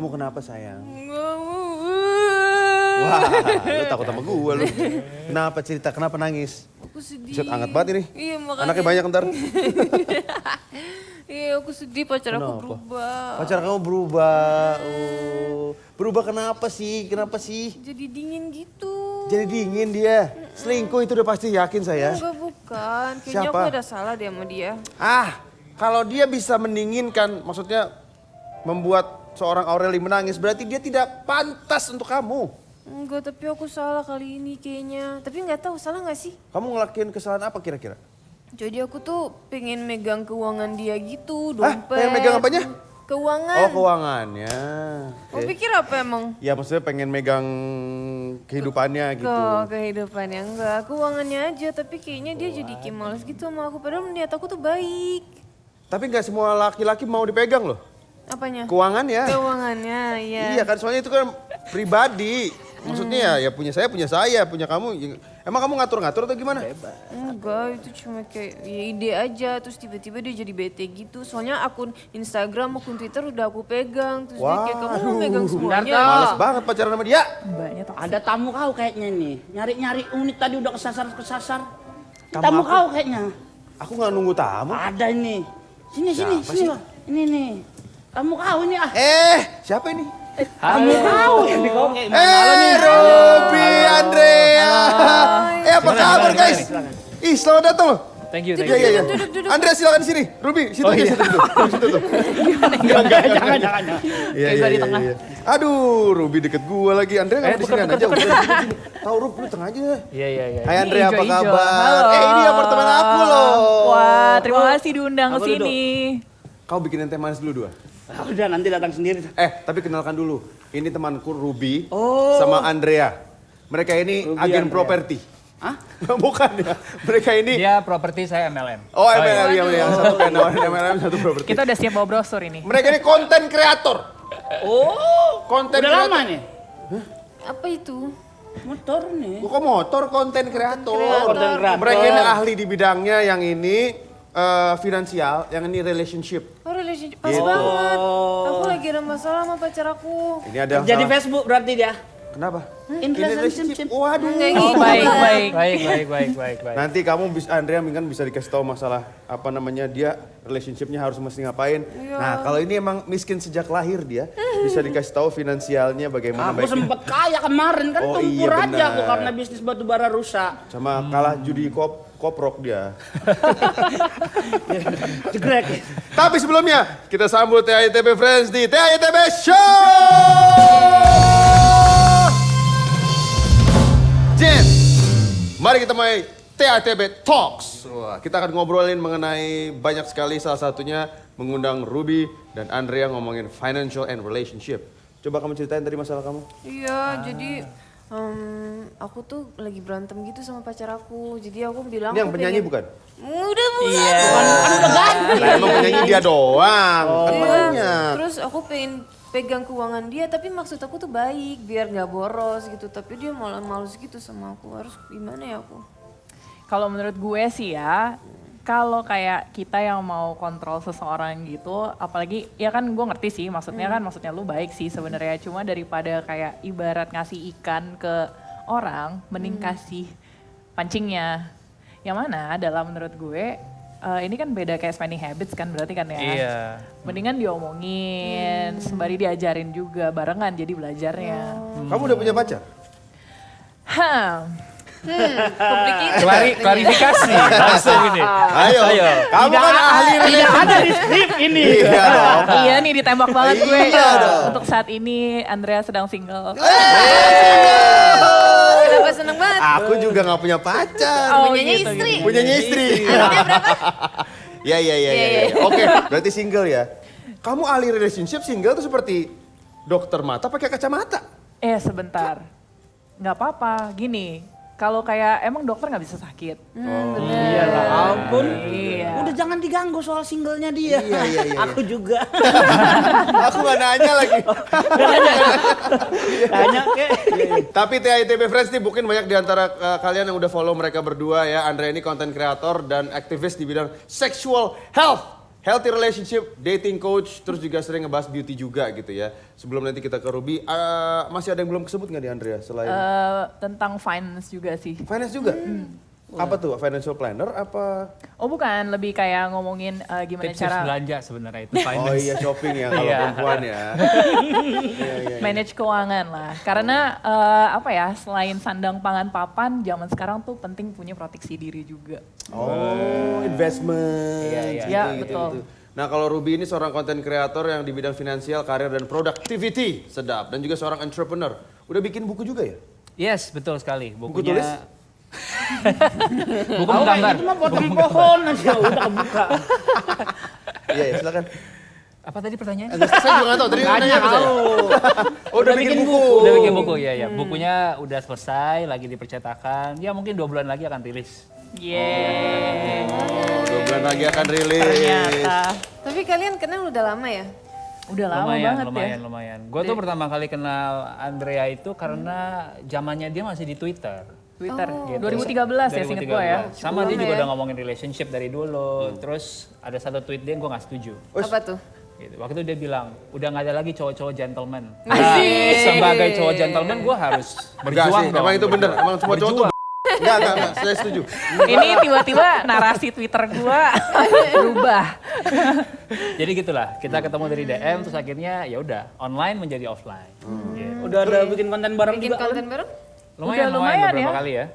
Kamu kenapa sayang? Nggak mau. Wah, lu takut sama gue lu. Kenapa cerita? Kenapa nangis? Aku sedih. Buset, hangat banget ini. Iya makanya. Anaknya banyak ntar. Iya aku sedih pacar aku Kenapa? berubah. Pacar kamu berubah. Oh. Berubah kenapa sih? Kenapa sih? Jadi dingin gitu. Jadi dingin dia. Selingkuh itu udah pasti yakin saya. Enggak bukan. Kayaknya Siapa? aku ada salah deh sama dia. Ah, kalau dia bisa mendinginkan, maksudnya membuat seorang Aureli menangis, berarti dia tidak pantas untuk kamu. Enggak, tapi aku salah kali ini kayaknya. Tapi nggak tahu salah nggak sih? Kamu ngelakuin kesalahan apa kira-kira? Jadi aku tuh pengen megang keuangan dia gitu, Hah? dompet. Pengen megang apanya? Keuangan. Oh, keuangannya. Kau Oke. pikir apa emang? Ya maksudnya pengen megang kehidupannya gitu. Kehidupannya enggak, keuangannya aja. Tapi kayaknya dia jadi kayak males gitu sama aku. Padahal niat aku tuh baik. Tapi nggak semua laki-laki mau dipegang loh. Apanya? Keuangannya. Keuangannya, iya. Iya kan, soalnya itu kan pribadi. Maksudnya ya punya saya, punya kamu. Emang kamu ngatur-ngatur atau gimana? Enggak, itu cuma kayak ya ide aja. Terus tiba-tiba dia jadi bete gitu. Soalnya akun Instagram, akun Twitter udah aku pegang. Terus dia kayak, kamu mau megang semuanya. Males banget pacaran sama dia. Mbaknya ada tamu kau kayaknya nih. Nyari-nyari unit tadi udah kesasar. Tamu Tamu aku? kau kayaknya. Aku nggak nunggu tamu. Ada ini. Sini, Siapa sih? Bang. Ini nih. Tamu kau ini ah. Siapa ini? Tamu kau. Ini kau kayak Ruby, Andrea. Apa kabar guys? Ih, selamat datang loh. Thank you. Iya. Andrea silakan di sini. Ruby, situ aja, situ tuh. Situ tuh. Jangan. Iya, Kayak gua di tengah. Aduh, Ruby deket gua lagi. Andrea nggak di sini aja. Sini. Tahu Ruby, lu tengah aja. Iya. Hai Andrea, apa Hijau-hijau. kabar? Halo. Ini apartemen aku loh. Wah, terima kasih diundang ke Apa sini. Kau bikinin teh manis dulu dua. Udah nanti datang sendiri. Tapi kenalkan dulu. Ini temanku Ruby Oh. sama Andrea. Mereka ini Ruby, agen Andrea. properti. Hah? Bukan ya. Mereka ini Dia properti, saya MLM. Oh, MLM, iya, yang satu kan MLM, satu properti. Kita udah siap bawa brosur ini. Mereka ini konten kreator. Oh. Konten Udah kreator. lama nih. Apa itu? Motor nih. Kok motor konten kreator. Konten kreator. Mereka ini ahli di bidangnya, yang ini finansial, yang ini relationship. Oh relationship, pas Gitu. banget. Aku lagi ada masalah sama pacar aku. Ini ada Jadi salah- Facebook berarti dia. Kenapa? In relationship. Waduh. Kayak Oh, gitu. baik. Nanti kamu bisa, Andrea kan bisa dikasih tahu masalah apa namanya, dia relationshipnya harus mesti ngapain. Nah kalau ini emang miskin sejak lahir dia, bisa dikasih tahu finansialnya bagaimana Aku sempet kaya kemarin kan Oh, tumpur iya, aja benar. aku karena bisnis batu bara rusak. sama kalah judi koprok dia. Jegrek. Tapi sebelumnya kita sambut THYTB Friends di THYTB Show. Jen, mari kita mulai THYTB Talks. Wah, kita akan ngobrolin mengenai banyak sekali, salah satunya mengundang Ruby dan Andrea ngomongin financial and relationship. Coba kamu ceritain tadi masalah kamu. Iya, jadi aku tuh lagi berantem gitu sama pacar aku. Jadi aku bilang Ini yang aku penyanyi pengen- bukan? Udah bukan. Iya. Lah emang penyanyi dia doang. Kan Iya. banyak. Terus aku pengen pegang keuangan dia, tapi maksud aku tuh baik, biar nggak boros gitu. Tapi dia malah males gitu sama aku. Harus gimana ya aku? Kalau menurut gue sih ya, kalau kayak kita yang mau kontrol seseorang gitu, apalagi ya kan gue ngerti sih maksudnya maksudnya lu baik sih sebenarnya, cuma daripada kayak ibarat ngasih ikan ke orang, mending kasih pancingnya. Yang mana dalam menurut gue ini kan beda kayak spending habits kan berarti kan ya. Iya. Mendingan diomongin, sembari diajarin juga barengan jadi belajarnya. Kamu udah punya pacar? Klarifikasi langsung ini. Ayo. Kamu kan ahli relationship. Ada di skrip ini. Iya dong. Iya nih ditembak banget gue. Iya dong. Untuk saat ini Andrea sedang single. Kenapa seneng banget? Aku juga gak punya pacar. Punyanya gitu, istri. gitu. Punyanya istri. Iya. Oke, berarti single ya. Kamu ahli relationship, single tuh seperti dokter mata pakai kacamata. Sebentar. Nggak apa-apa, gini. Kalau kayak emang dokter nggak bisa sakit. Iya lah ampun. Iya. Udah jangan diganggu soal singlenya dia. Iya. Aku juga. Aku gak nanya lagi. Tanya ke. Tapi THYTB Friends nih mungkin banyak di antara kalian yang udah follow mereka berdua ya. Andrea ini konten kreator dan aktivis di bidang sexual health. healthy relationship, dating coach, terus juga sering ngebahas beauty juga gitu ya. Sebelum nanti kita ke Ruby, masih ada yang belum kesebut nggak nih Andrea selain Tentang finance juga sih. finance juga? Apa tuh? Financial planner apa? Oh bukan, lebih kayak ngomongin gimana Tips cara belanja sebenarnya itu Oh finance. iya shopping ya kalau Iya. perempuan ya. manage keuangan lah. Karena apa ya, selain sandang pangan papan, zaman sekarang tuh penting punya proteksi diri juga. Oh, investment. Iya, iya. Iya, betul. Nah, kalau Ruby ini seorang konten kreator yang di bidang finansial, karir dan productivity, sedap, dan juga seorang entrepreneur. Udah bikin buku juga ya? Yes, betul sekali. Buku tulis? Buku Tahu menggambar. itu mah potong pohon aja udah kebuka. Iya, ya, silakan. Apa tadi pertanyaannya? Saya juga nggak tahu, tadi nanya apa saya? Oh, udah bikin buku. Udah bikin buku, ya. Bukunya udah selesai, lagi dipercetakan. Ya mungkin 2 bulan lagi akan rilis. Yeay. 2 bulan lagi akan rilis. Ternyata. Tapi kalian kenal udah lama ya? Udah lama banget ya. Lumayan. Gue tuh pertama kali kenal Andrea itu karena zamannya dia masih di Twitter. Twitter. Gitu. 2013 ya seinget gue ya. Sama dia Lama juga ya. udah ngomongin relationship dari dulu. Terus ada satu tweet dia gue gak setuju. Apa tuh? Gitu. Waktu itu dia bilang, udah gak ada lagi cowok-cowok gentleman. Asik. Sebagai cowok gentleman gue harus Enggak berjuang sih, dong. emang itu bener. Emang semua cowok tuh enggak, saya setuju. Ini tiba-tiba narasi Twitter gua berubah. Jadi gitulah, kita ketemu dari DM terus akhirnya ya udah online menjadi offline. Gitu. Udah ada bikin konten bareng Bikin juga. konten bareng? Lumayan, lumayan beberapa ya. kali ya.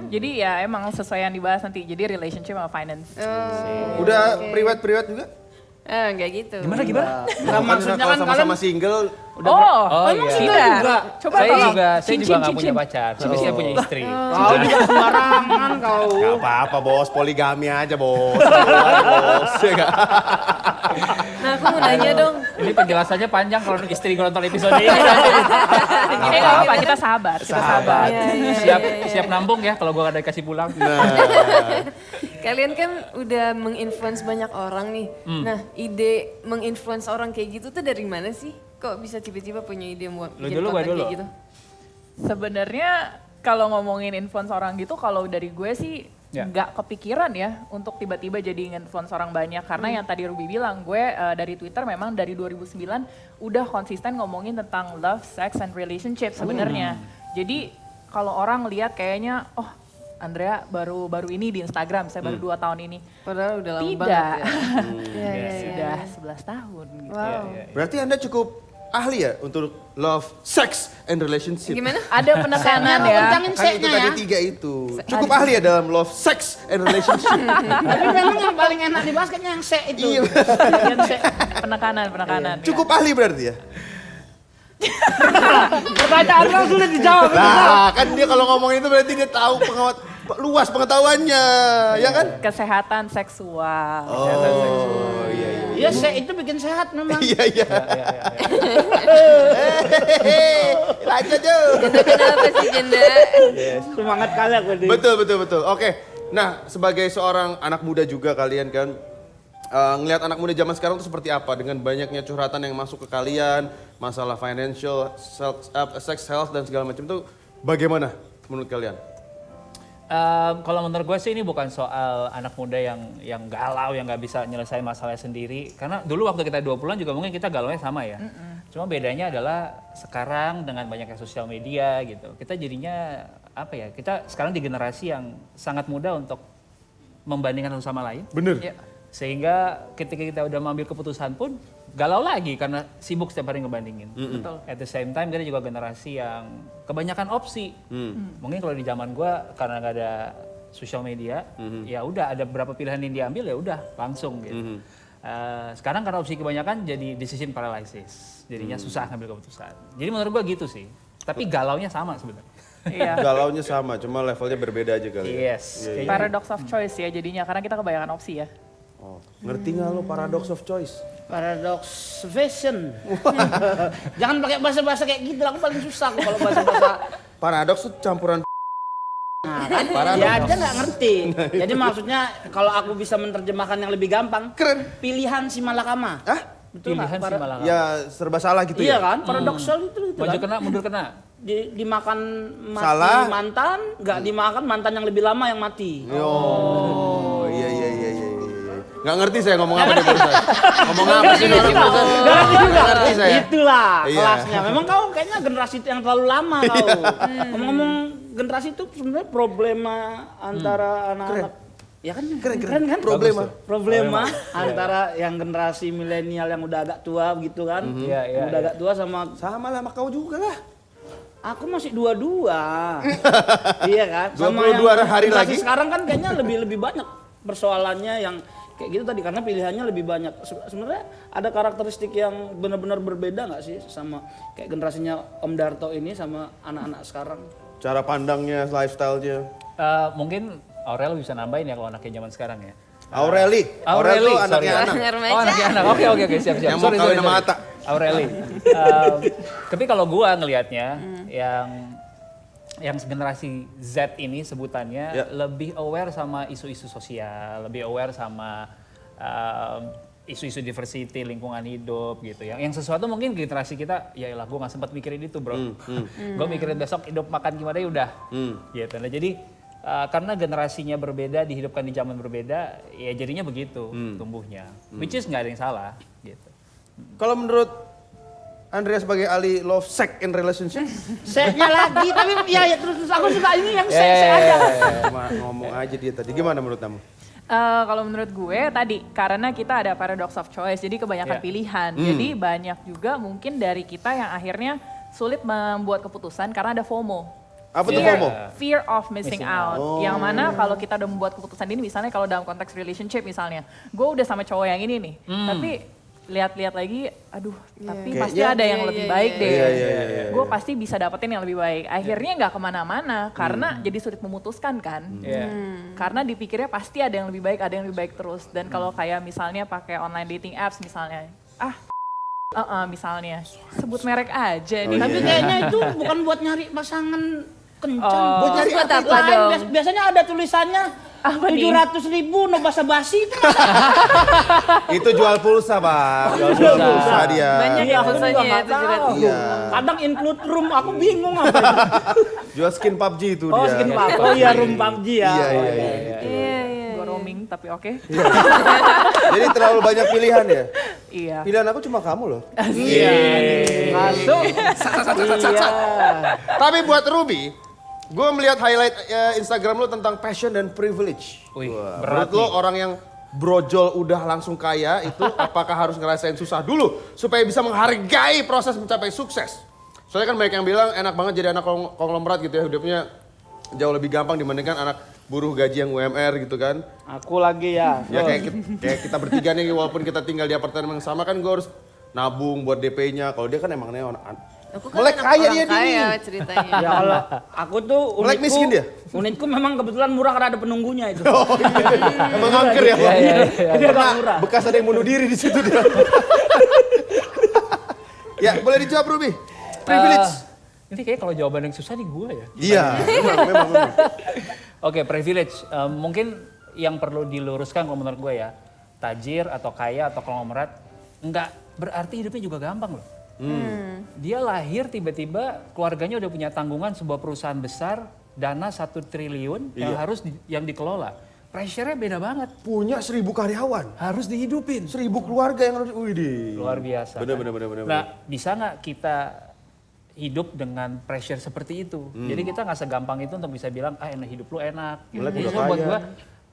Jadi ya emang sesuai yang dibahas nanti. Jadi relationship sama finance. Udah priwet juga? Enggak gitu. Gimana? Enggak, Makanya maksudnya kalau kan sama-sama kalian single, Oh iya. Tidak. Coba Saya tolong. juga Cincin, nggak punya cincin. pacar, tapi saya punya istri. kau juga sembarangan kau. nggak apa-apa bos, poligami aja bos. Bos, ya nggak? Nah aku mau nanya dong. Ini penjelasannya panjang kalau istri gue nonton episode ini. Ini nggak apa-apa, kita sahabat. Kita sahabat. Iya, iya, siap iya, iya. siap nambung ya kalau gue ada dikasih pulang. Kalian kan udah menginfluence banyak orang nih. Nah ide menginfluence orang kayak gitu tuh dari mana sih? Kok bisa tiba-tiba punya ide buat Lu bikin dulu, konten gua dulu. kayak gitu? Sebenarnya kalau ngomongin influence orang gitu, kalau dari gue sih Ya. nggak kepikiran ya untuk tiba-tiba jadi influence orang banyak. Karena yang tadi Ruby bilang, gue dari Twitter memang dari 2009 udah konsisten ngomongin tentang love, sex, and relationship sebenarnya. Jadi kalau orang lihat kayaknya, oh Andrea baru ini di Instagram, saya baru 2 tahun ini. Padahal udah lama Tidak. banget ya. Iya, iya, iya. Sudah 11 tahun gitu. Wow. Berarti Anda cukup ahli ya untuk love, sex, and relationship. Gimana? Ada penekanan ya. Kencangin Kan itu seknya tadi ya. 3 itu. Cukup ahli ya dalam love, sex, and relationship. Tapi memang yang paling enak dibahas kayaknya yang se itu. Iya. Yang se. Penekanan. Cukup ahli berarti ya? Pertanyaan lo sudah dijawab. Nah, kan dia kalau ngomong itu berarti dia tahu luas pengetahuannya, ya kan? Kesehatan seksual. Oh, iya iya. Iya se itu bikin sehat memang. Iya iya. Lanjut yuk. Kenapa sih janda? Semangat kali aku di. Betul. Oke. Nah, sebagai seorang anak muda juga kalian kan ngelihat anak muda zaman sekarang itu seperti apa dengan banyaknya curhatan yang masuk ke kalian, masalah financial, sex health dan segala macam itu bagaimana menurut kalian? Kalau menurut gue sih ini bukan soal anak muda yang galau, yang nggak bisa nyelesain masalahnya sendiri. Karena dulu waktu kita 20-an juga mungkin kita galaunya sama ya. Cuma bedanya adalah sekarang dengan banyaknya sosial media gitu. Kita jadinya apa ya, kita sekarang di generasi yang sangat mudah untuk membandingkan satu sama lain. Bener. Ya. Sehingga ketika kita udah mengambil keputusan pun galau lagi karena sibuk setiap hari ngebandingin. Betul. At the same time kita juga generasi yang kebanyakan opsi. Mungkin kalau di zaman gua karena nggak ada sosial media, ya udah ada berapa pilihan yang diambil ya udah langsung gitu. Sekarang karena opsi kebanyakan jadi decision paralysis, jadinya susah ngambil keputusan. Jadi menurut gua gitu sih. Tapi galaunya sama sebenarnya. Iya. Galaunya sama, cuma levelnya berbeda aja kali. ya. Yes. Iya, iya. Paradox of choice ya jadinya karena kita kebanyakan opsi ya. Oh, ngerti nggak lo paradox of choice? Paradox fashion. Jangan pakai bahasa-bahasa kayak gitu, aku paling susah aku kalau bahasa-bahasa. Paradox itu campuran Nah, kan Paradox. dia aja nggak ngerti. Jadi maksudnya kalau aku bisa menerjemahkan yang lebih gampang, keren. pilihan si malakama. Hah? Betul nggak? Pilihan si malakama. Ya serba salah gitu Iya ya? kan, paradoksal itu Maju kan. kena, mundur kena. Dimakan mati Salah. mantan, nggak dimakan mantan yang lebih lama yang mati. Oh, iya. Nggak ngerti saya ngomong apa dia barusan. Ngomong apa sih orang barusan? Nggak ngerti saya. Itulah Iya. kelasnya. Memang kau kayaknya generasi yang terlalu lama kau. Ngomong-ngomong generasi itu sebenarnya problema antara anak-anak. Ya kan keren kan? Problema antara yang generasi milenial yang udah agak tua gitu kan. Iya. Udah agak tua sama Sama lah sama kau juga lah. aku masih dua-dua. Iya kan? 22 hari generasi lagi. sekarang kan kayaknya lebih banyak persoalannya yang kayak gitu tadi karena pilihannya lebih banyak. Sebenarnya ada karakteristik yang benar-benar berbeda nggak sih sama kayak generasinya Om Darto ini sama anak-anak sekarang? Cara pandangnya, lifestyle-nya. Mungkin Aurel bisa nambahin ya kalau anaknya zaman sekarang ya. Aureli tuh anaknya sorry. anak. Remaja. Oh anaknya anak, oke siap. Yang mau kawin sama Atta. Aureli. Tapi kalau gua ngelihatnya yang generasi Z ini sebutannya lebih aware sama isu-isu sosial, lebih aware sama isu-isu diversity, lingkungan hidup gitu. Yang sesuatu mungkin generasi kita, ya elah gue nggak sempat mikirin itu bro. Gue mikirin besok hidup makan gimana ya udah. Gitu. Nah jadi karena generasinya berbeda, dihidupkan di zaman berbeda, ya jadinya begitu tumbuhnya. Which is nggak ada yang salah gitu. Kalau menurut Andrea sebagai ahli love sex and relationship, Seknya lagi, tapi ya terus aku suka ini yang sek aja. cuma ngomong aja dia tadi. Gimana menurut kamu? Kalau menurut gue tadi karena kita ada paradox of choice, jadi kebanyakan pilihan. Jadi banyak juga mungkin dari kita yang akhirnya sulit membuat keputusan karena ada FOMO. Apa tuh FOMO? Fear of missing out. Yang mana kalau kita udah membuat keputusan ini, misalnya kalau dalam konteks relationship misalnya, gue udah sama cowok yang ini nih, tapi lihat-lihat lagi, aduh, tapi pasti ada yang lebih baik deh. Gue pasti bisa dapetin yang lebih baik. Akhirnya nggak kemana-mana karena jadi sulit memutuskan kan. Karena dipikirnya pasti ada yang lebih baik, ada yang lebih baik terus. Dan kalau kayak misalnya pakai online dating apps misalnya, misalnya sebut merek aja nih. Tapi kayaknya itu bukan buat nyari pasangan kencang. Buat nyari apa Lain, dong? biasanya ada tulisannya 700.000 no basa-basi itu. Itu jual pulsa, Bang. Jual pulsa dia. Banyak Iya, ya aku pulsanya juga ya, nggak tahu. Iya. Kadang include room, aku bingung apa. Jual skin PUBG itu Oh, dia. skin PUBG. Oh iya, room PUBG ya. Iya. Gue roaming tapi oke. Jadi terlalu banyak pilihan ya. Iya. Pilihan aku cuma kamu loh. Iya. Masuk. Iya. Tapi buat Ruby, gue melihat highlight Instagram lo tentang passion dan privilege. Wih, Wah, berat menurut lo orang yang brojol udah langsung kaya itu apakah harus ngerasain susah dulu supaya bisa menghargai proses mencapai sukses? Soalnya kan banyak yang bilang enak banget jadi anak konglomerat gitu ya, hidupnya jauh lebih gampang dibandingkan anak buruh gaji yang UMR gitu kan. Aku lagi ya. Ya kayak kita bertiga nih walaupun kita tinggal di apartemen yang sama kan gue harus nabung buat DP-nya. Kalau dia kan emang Aku kan melek anak kaya orang dia kaya nih. ceritanya. Ya Allah, aku tuh Melek miskin dia? Unitku memang kebetulan murah karena ada penunggunya itu. Emang angker ya, Bang? Dia agak murah. Bekas ada yang bunuh diri di situ dia. Ya, boleh dijawab Ruby. Privilege. Ini kayak kalau jawaban yang susah nih gue ya. Iya, memang. Oke, privilege. Mungkin yang perlu diluruskan kalau menurut gue ya, tajir atau kaya atau konglomerat, nggak berarti hidupnya juga gampang loh. Dia lahir tiba-tiba keluarganya udah punya tanggungan sebuah perusahaan besar, dana 1 triliun yang harus yang dikelola. Pressure-nya beda banget. Punya 1000 karyawan. Harus dihidupin. 1000 keluarga yang harus, widih. Luar biasa. Bener. Nah, bisa nggak kita hidup dengan pressure seperti itu? Jadi kita nggak segampang itu untuk bisa bilang, enak hidup lu enak. Melek Jadi udah buat kaya. gua,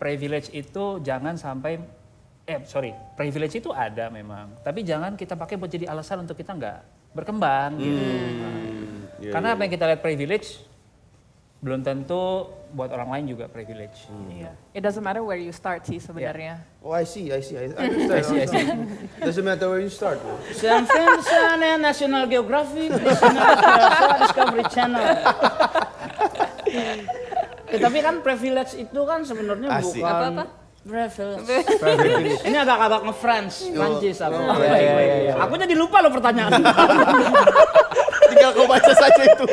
privilege itu jangan sampai, privilege itu ada memang. Tapi jangan kita pakai buat jadi alasan untuk kita nggak berkembang gitu. Karena apa yang kita lihat privilege, belum tentu buat orang lain juga privilege. Iya. It doesn't matter where you start sih sebenarnya. Oh, I see. I understand. Doesn't matter where you start. Sampai sana National Geographic, Discovery Channel. Tapi kan privilege itu kan sebenarnya Asik. bukan Apa-apa? privilege. Ini agak nge-French, Prancis aku. Iya. Aku jadi lupa loh pertanyaan. Tinggal kau baca saja itu.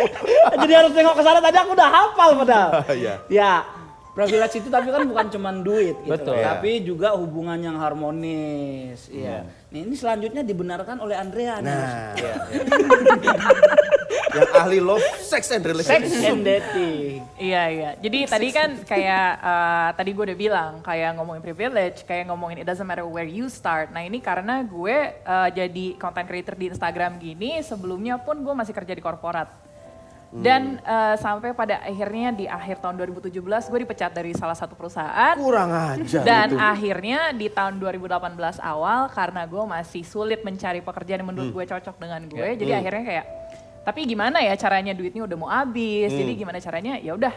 Jadi harus tengok ke sana tadi aku udah hafal padahal. Iya. Ya, privilege itu tapi kan bukan cuma duit gitu, Betul. tapi juga hubungan yang harmonis. Iya. Nih, ini selanjutnya dibenarkan oleh Andrea. Nah, yang ahli love, sex and Sex relationship. and dating. Iya. Jadi tadi kan kayak tadi gue udah bilang kayak ngomongin privilege, kayak ngomongin it doesn't matter where you start. Nah ini karena gue jadi content creator di Instagram gini, sebelumnya pun gue masih kerja di korporat. Dan sampai pada akhirnya di akhir tahun 2017 gue dipecat dari salah satu perusahaan. Kurang aja Dan itu. akhirnya di tahun 2018 awal karena gue masih sulit mencari pekerjaan yang menurut gue cocok dengan gue. Jadi akhirnya kayak, tapi gimana ya caranya duitnya udah mau habis. Jadi gimana caranya ya udah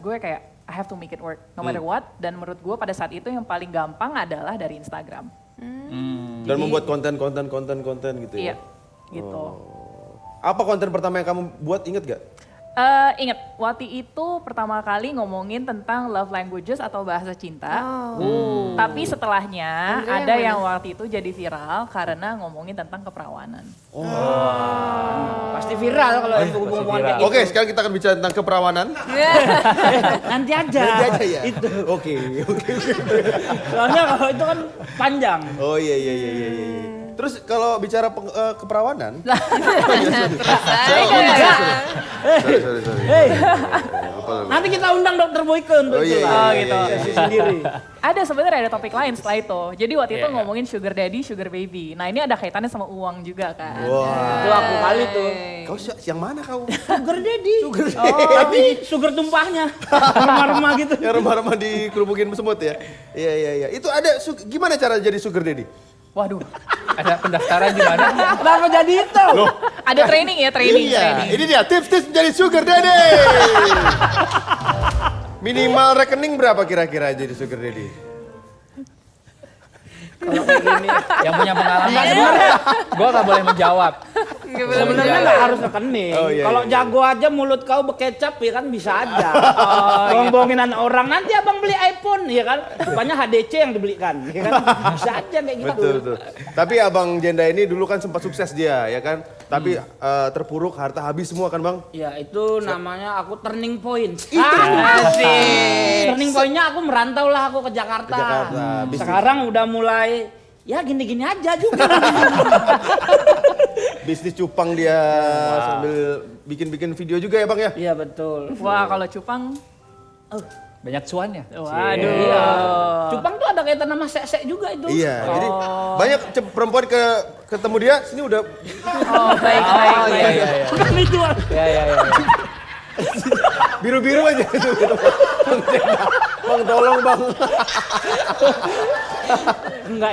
gue kayak I have to make it work no matter what. Dan menurut gue pada saat itu yang paling gampang adalah dari Instagram. Dan membuat konten gitu ya. Iya gitu. Apa konten pertama yang kamu buat, inget gak? Ingat, waktu itu pertama kali ngomongin tentang love languages atau bahasa cinta. Tapi setelahnya Andrea ada yang yang waktu itu jadi viral karena ngomongin tentang keperawanan. Pasti viral kalau hubungan kayak gitu. Oke, sekarang kita akan bicara tentang keperawanan. Nanti aja. Nanti aja ya. Itu. Oke. Soalnya kalau itu kan panjang. Oh iya. Terus kalau bicara keperawanan. Sorry. Hei, nanti kita undang Dokter Boyke untuk Oh, iya, itu iya, lah. iya, gitu. Sesi sendiri. Ada sebenarnya ada topik lain setelah itu. Jadi waktu itu Iya. ngomongin sugar daddy, sugar baby. Nah ini ada kaitannya sama uang juga kan. Wah. Itu aku kali tuh. Kau yang mana kau? Sugar daddy. Tapi sugar tumpahnya. Remah-remah gitu. Yang remah-remah dikerubukin semut ya? Iya. Itu ada, gimana cara jadi sugar daddy? Waduh, Ada pendaftaran di mana? Kenapa jadi itu? ada training ya, training. Ini dia tips-tips menjadi sugar daddy. Minimal rekening berapa kira-kira jadi sugar daddy? Kalau kayak gini. Yang punya pengalaman, gue gak boleh menjawab. Sebenarnya nggak harus rekening. Oh, iya, Kalau iya. jago aja mulut kau bekecap ya kan bisa aja. Bohong-bohongin orang nanti abang beli iPhone ya kan. Rupanya HDC yang dibelikan ya kan. Bisa aja kayak gitu. Betul. Tapi Abang Jenda ini dulu kan sempat sukses dia ya kan? Tapi terpuruk, harta habis semua kan Bang? Ya itu namanya aku turning point. Asik. Turning pointnya aku merantau lah aku ke Jakarta. Ke Jakarta, bisnis. Sekarang udah mulai ya gini-gini aja juga. Bisnis cupang dia sambil bikin-bikin video juga ya Bang ya? Iya betul. Wah kalau cupang, Banyak cuannya. waduh. Iya. Cupang tuh ada kaitan sama sek-sek juga itu. Iya, jadi banyak perempuan ketemu dia, sini udah Oh baik. Iya. Bukan itu. Iya. biru-biru aja itu. Bang Jenda, Bang tolong Bang. Enggak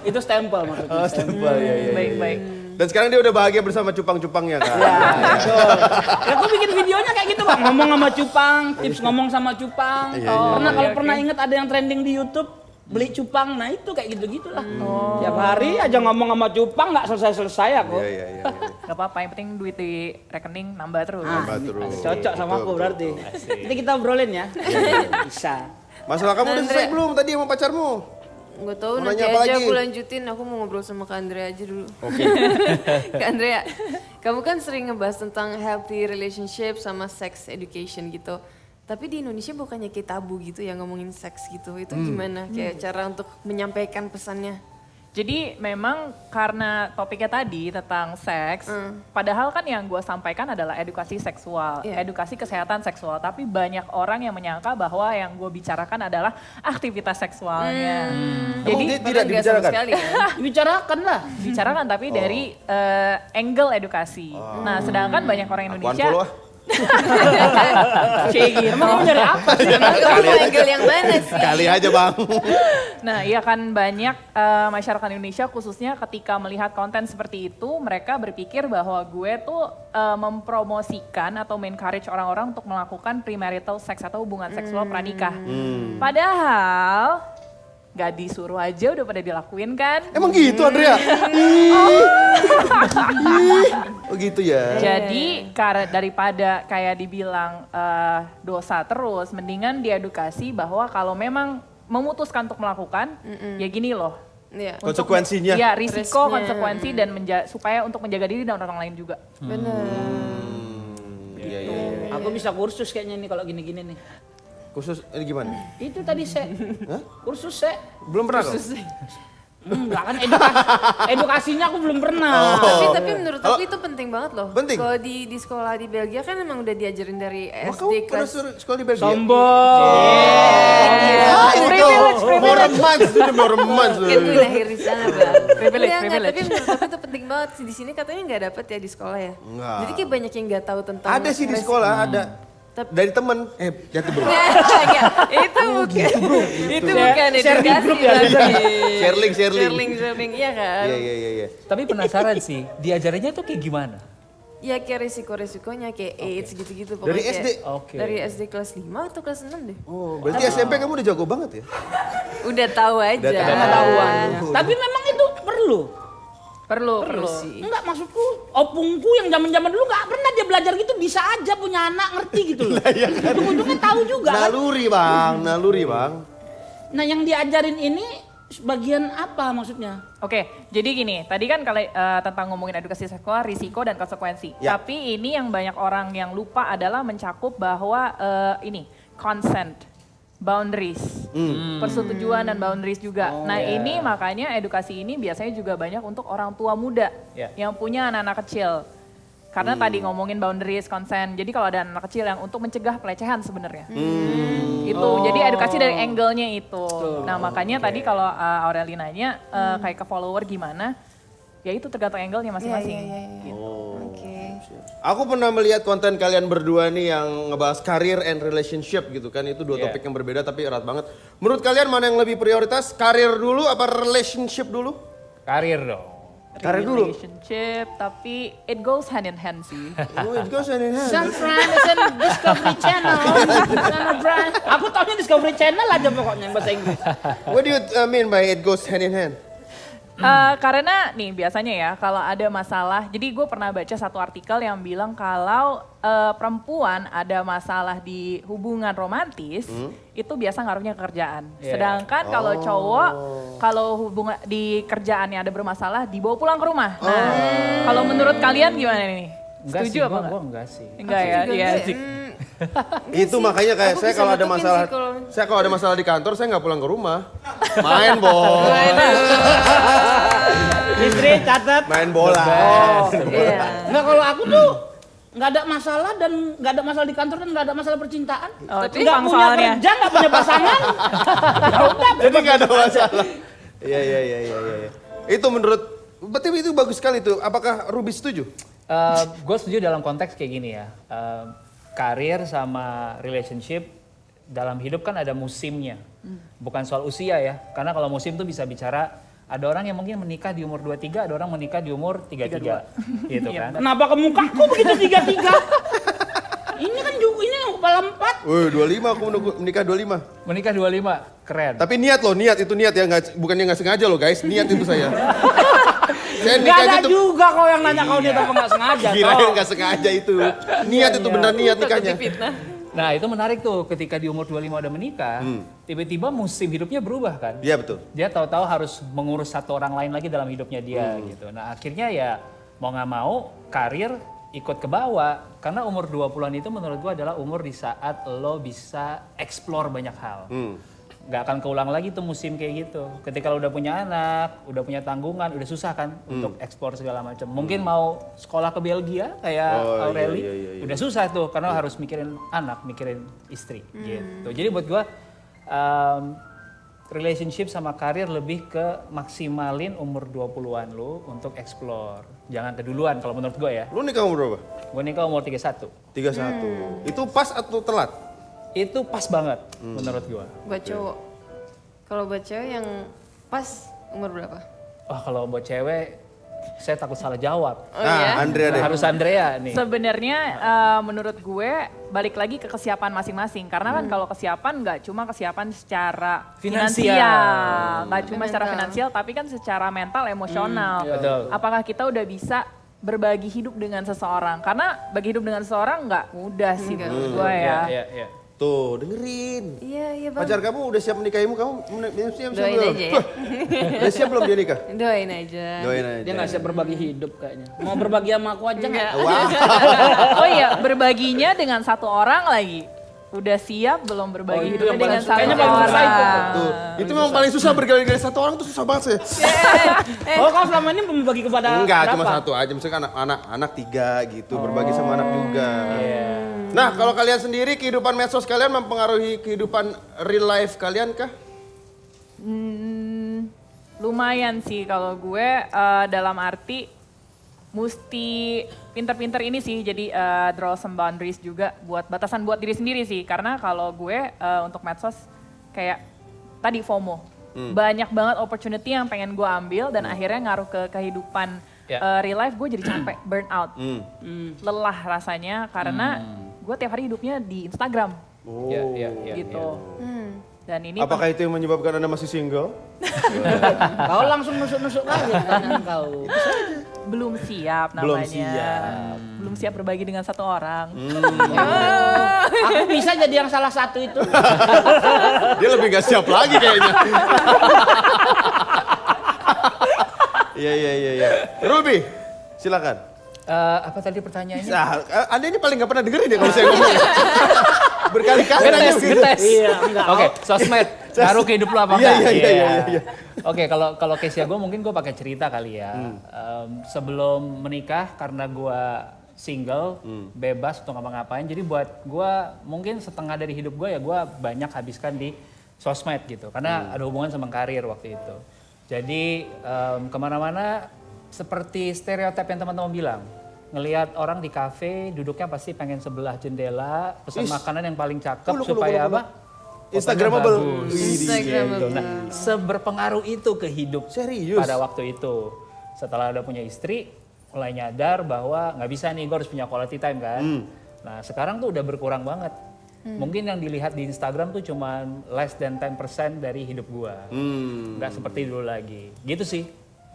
itu stempel maksudnya. Oh, stempel, iya. Baik. Dan sekarang dia udah bahagia bersama cupang-cupangnya kan? Ya, betul. Ya, aku bikin videonya kayak gitu bang, ngomong sama cupang, tips ngomong sama cupang. Kalau pernah inget ada yang trending di YouTube, beli cupang, nah itu kayak gitu-gitu lah. Tiap hari aja ngomong sama cupang nggak selesai-selesai aku. Iya. Gak apa-apa, yang penting duit di rekening nambah terus. Nambah terus. Cocok sama aku Betul. berarti. Nanti kita obrolin ya. Bisa. Masalah kamu udah selesai belum tadi sama pacarmu? Gak tahu Mau nanti nanya apa aja lagi? aku lanjutin. Aku mau ngobrol sama Kak Andrea aja dulu. Oke. Kak Andrea, kamu kan sering ngebahas tentang healthy relationship sama sex education gitu. Tapi di Indonesia bukannya kayak tabu gitu ya ngomongin seks gitu. Itu gimana? Kayak cara untuk menyampaikan pesannya? Jadi memang karena topiknya tadi tentang seks, padahal kan yang gue sampaikan adalah edukasi seksual, Iya. edukasi kesehatan seksual. Tapi banyak orang yang menyangka bahwa yang gue bicarakan adalah aktivitas seksualnya. Emang Jadi dia tidak Padahal nggak sama dibicarakan? sekali kan? Bicarakan lah. bicarakan tapi dari angle edukasi. Nah sedangkan banyak orang Aku Indonesia, unfollow ah. Cie gitu. Emang kamu nyari apa sih? Emang kamu mau angle yang mana sih? Kali aja Bang. Nah, iya kan banyak masyarakat Indonesia khususnya ketika melihat konten seperti itu, mereka berpikir bahwa gue tuh mempromosikan atau encourage orang-orang untuk melakukan premarital sex atau hubungan seksual pranikah. Padahal gak disuruh aja udah pada dilakuin kan. Emang gitu Andrea? Oh gitu ya. Jadi daripada kayak dibilang dosa terus, mendingan diedukasi bahwa kalau memang memutuskan untuk melakukan, ya gini loh. Iya. Konsekuensinya. Ya risiko, Risknya. konsekuensi dan supaya untuk menjaga diri dan orang lain juga. Bener. Iya. Aku bisa kursus kayaknya nih kalau gini-gini nih. Kursus ini gimana? Itu tadi kursus Belum pernah kok? enggak kan edukasinya aku belum pernah. Tapi menurut aku itu penting banget loh. Penting? Kalau di sekolah di Belgia kan emang udah diajarin dari Kamu SD pernah kelas. sekolah di Belgia? Mau romance, itu mau romance. Kan gue lahir di sana, Bang. Privilege, Iya, nggak, privilege. tapi menurut aku itu penting banget. Di sini katanya nggak dapet ya di sekolah ya. Enggak. Jadi kayak banyak yang nggak tahu tentang. Ada sih di sekolah, ada. Dari temen, jatuh bro. Enggak, itu bukan. Itu bukan edukasi. Sharing, iya kan. Iya. Tapi penasaran sih, diajarinnya tuh kayak gimana? Ya kayak resiko-resikonya kayak AIDS gitu-gitu Dari pokoknya. SD? kayak Oke. Dari SD kelas 5 atau kelas 6 deh. Oh, berarti SMP kamu udah jago banget ya? Udah tahu aja. Udah tahu. Pengetahuan. Tapi memang itu perlu. Perlu. sih. Enggak, maksudku opungku yang zaman-zaman dulu nggak pernah dia belajar gitu, bisa aja punya anak ngerti gitu loh. Ujung-ujungnya tahu juga kan. Naluri bang. Nah yang diajarin ini bagian apa maksudnya? Oke, jadi gini, tadi kan kalau tentang ngomongin edukasi seksual, risiko dan konsekuensi. Ya. Tapi ini yang banyak orang yang lupa adalah mencakup bahwa ini consent, boundaries, persetujuan dan boundaries juga. Nah ini makanya edukasi ini biasanya juga banyak untuk orang tua muda yang punya anak-anak kecil. Karena tadi ngomongin boundaries, consent. Jadi kalau ada anak kecil yang untuk mencegah pelecehan sebenarnya. Itu. Jadi edukasi dari angle-nya itu. Nah, makanya tadi kalau Aureli nanya kayak ke follower gimana? Ya itu tergantung angle-nya masing-masing. Oke. Aku pernah melihat konten kalian berdua nih yang ngebahas karir and relationship gitu kan. Itu dua topik yang berbeda tapi erat banget. Menurut kalian mana yang lebih prioritas? Karir dulu apa relationship dulu? Karir dong. Karir dulu. Relationship, tapi it goes hand in hand sih. Oh, it goes hand in hand. San Fran Discovery Channel. San Fran. Aku taunya Discovery Channel aja pokoknya bahasa Inggris. What do you mean by it goes hand in hand? Karena nih biasanya ya kalau ada masalah, jadi gue pernah baca satu artikel yang bilang kalau perempuan ada masalah di hubungan romantis, itu biasa ngaruhnya ke kerjaan. Sedangkan kalau cowok, kalau hubungan di kerjaannya ada bermasalah, dibawa pulang ke rumah. Nah, kalau menurut kalian gimana nih? Enggak Setuju sih, apa gua enggak? enggak sih. Enggak ya? Iya sih. Itu makanya kayak Aku saya bisa kalau ada nutupin masalah, sih kalau- saya kalau ada masalah di kantor saya nggak pulang ke rumah, main bola, Istri catat. main bola. Iya. Enggak, kalau aku tuh nggak ada masalah dan nggak ada masalah di kantor dan nggak ada masalah percintaan. Oh, Tapi itu nggak bang punya soalnya. kerja, nggak punya pasangan. Ya udah. Jadi nggak ada masalah. Iya. Itu menurut, berarti itu bagus sekali tuh. Apakah Ruby setuju? Gue setuju dalam konteks kayak gini ya. Karir sama relationship dalam hidup kan ada musimnya. Bukan soal usia ya. Karena kalau musim tuh bisa bicara, ada orang yang mungkin menikah di umur 23, ada orang menikah di umur 33. Gitu kan. Kenapa ke mukaku begitu 33? Ini kan juga ini kepala 4. Wih, 25 aku menikah 25. Menikah 25, keren. Tapi niat loh, niat itu niat ya, bukannya nggak sengaja loh guys, niat itu saya. Saya Gak nikah ada itu juga kau yang nanya kau dia apa nggak sengaja. kirain toh. nggak sengaja itu. Niat itu benar niat nikahnya. Nah itu menarik tuh ketika di umur 25 udah menikah, tiba-tiba musim hidupnya berubah kan. Iya betul. Dia tahu-tahu harus mengurus satu orang lain lagi dalam hidupnya dia gitu. Nah akhirnya ya mau nggak mau karir ikut ke bawah. Karena umur 20-an itu menurut gua adalah umur di saat lo bisa explore banyak hal. Nggak akan keulang lagi tuh musim kayak gitu. Ketika lo udah punya anak, udah punya tanggungan, udah susah kan untuk explore segala macam. Mungkin mau sekolah ke Belgia kayak Aureli, udah susah tuh karena harus mikirin anak, mikirin istri gitu. Jadi buat gua relationship sama karir lebih ke maksimalin umur 20-an lu untuk explore. Jangan keduluan kalau menurut gue ya. Lu nikah umur berapa? Gue nikah umur 31. 31. Itu pas atau telat? Itu pas banget menurut gue. Buat cowok. Kalau buat cewek yang pas umur berapa? Wah kalau buat cewek, saya takut salah jawab. iya? Andrea deh. Harus Andrea nih. Sebenarnya menurut gue balik lagi ke kesiapan masing-masing karena kan kalau kesiapan nggak cuma kesiapan secara finansial, nggak cuma secara finansial tapi kan secara mental, emosional. Betul. Apakah kita udah bisa berbagi hidup dengan seseorang? Karena bagi hidup dengan seseorang nggak mudah sih menurut gue ya. Iya. Tuh dengerin. Iya bang. Pacar kamu udah siap menikahimu? Kamu siap Doain belum? aja ya. Udah siap belum dia nikah? Doain aja. Doain aja. Dia nggak siap berbagi hidup kayaknya. Mau berbagi sama aku aja nggak? Wah. Oh iya, berbaginya dengan satu orang lagi. udah siap belum berbagi itu hidupnya yang dengan paling- satu kayaknya paling susah itu. orang. Tuh, itu memang paling susah bergaul dengan satu orang tuh susah banget sih. Oh, kau selama ini membagi kepada Enggak, berapa? cuma satu aja. Misalkan anak 3 gitu, berbagi sama anak juga. Iya. Nah, kalau kalian sendiri kehidupan medsos kalian mempengaruhi kehidupan real life kalian kah? Lumayan sih kalau gue dalam arti mesti pinter-pinter ini sih, jadi draw some boundaries juga buat batasan buat diri sendiri sih. Karena kalau gue untuk medsos kayak tadi FOMO, banyak banget opportunity yang pengen gue ambil dan akhirnya ngaruh ke kehidupan real life, gue jadi capek, burn out, lelah rasanya karena gue tiap hari hidupnya di Instagram Iya. gitu. Dan ini Apakah itu yang menyebabkan Anda masih single? Kau langsung nusuk-nusuk lagi pertanyaan kau. belum siap Belum namanya. siap. Belum siap berbagi dengan satu orang. Aku bisa jadi yang salah satu itu. Dia lebih gak siap lagi kayaknya. Iya. Ruby, silakan. Apa tadi pertanyaannya? Nah, Anda ini paling gak pernah dengerin ya kalau saya ngomong. Berkali-kali nanya Ngetes, gitu. ngetes. Iya, enggak. Oke, sosmed. Ngaruh ke hidup lu apa enggak? Iya. Oke, kalau case-nya gue mungkin gue pakai cerita kali ya. Sebelum menikah karena gue single, bebas untuk ngapa-ngapain. Jadi buat gue mungkin setengah dari hidup gue ya gue banyak habiskan di sosmed gitu. Karena ada hubungan sama karir waktu itu. Jadi kemana-mana seperti stereotip yang teman-teman bilang. Ngelihat orang di kafe duduknya pasti pengen sebelah jendela, pesan makanan yang paling cakep supaya apa? Instagramable. Bagus. Gitu. Nah, seberpengaruh itu ke hidup Serius? pada waktu itu. Setelah udah punya istri, mulai nyadar bahwa nggak bisa nih, gue harus punya quality time kan. Nah sekarang tuh udah berkurang banget. Mungkin yang dilihat di Instagram tuh cuma less than 10% dari hidup gue. Nggak seperti dulu lagi. Gitu sih.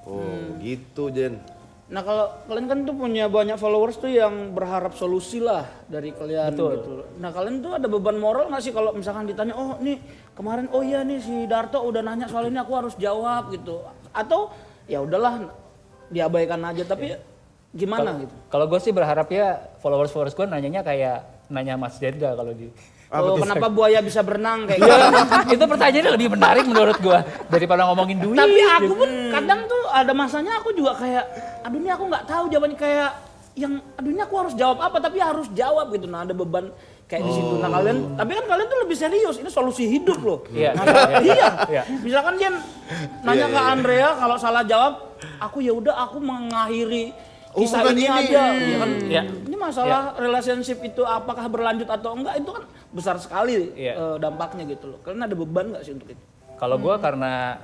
Oh, gitu Jen. Nah kalau kalian kan tuh punya banyak followers tuh yang berharap solusi lah dari kalian Betul. gitu. Nah kalian tuh ada beban moral nggak sih kalau misalkan ditanya, oh nih kemarin oh iya nih si Darto udah nanya soal ini aku harus jawab gitu. Atau ya udahlah diabaikan aja tapi gimana gitu. Kalau gue sih berharap ya followers gue nanyanya kayak nanya Mas Dedga kalau di. Oh, kenapa buaya bisa berenang kayak Iya, gitu. itu pertanyaannya lebih menarik menurut gue daripada ngomongin duit. Tapi aku pun kadang tuh ada masanya aku juga kayak, aduh ini aku nggak tahu jawabannya kayak yang, aduh ini aku harus jawab apa tapi harus jawab gitu. Nah ada beban kayak di situ. Nah kalian, tapi kan kalian tuh lebih serius. Ini solusi hidup loh. Iya. Iya. Misalkan dia nanya ke Andrea kalau salah jawab, aku ya udah aku mengakhiri kisah bukan ini ini. aja. Ya kan? Iya. Ini masalah relationship itu apakah berlanjut atau enggak itu kan besar sekali dampaknya gitu loh. Kalian ada beban nggak sih untuk itu? Kalau gue karena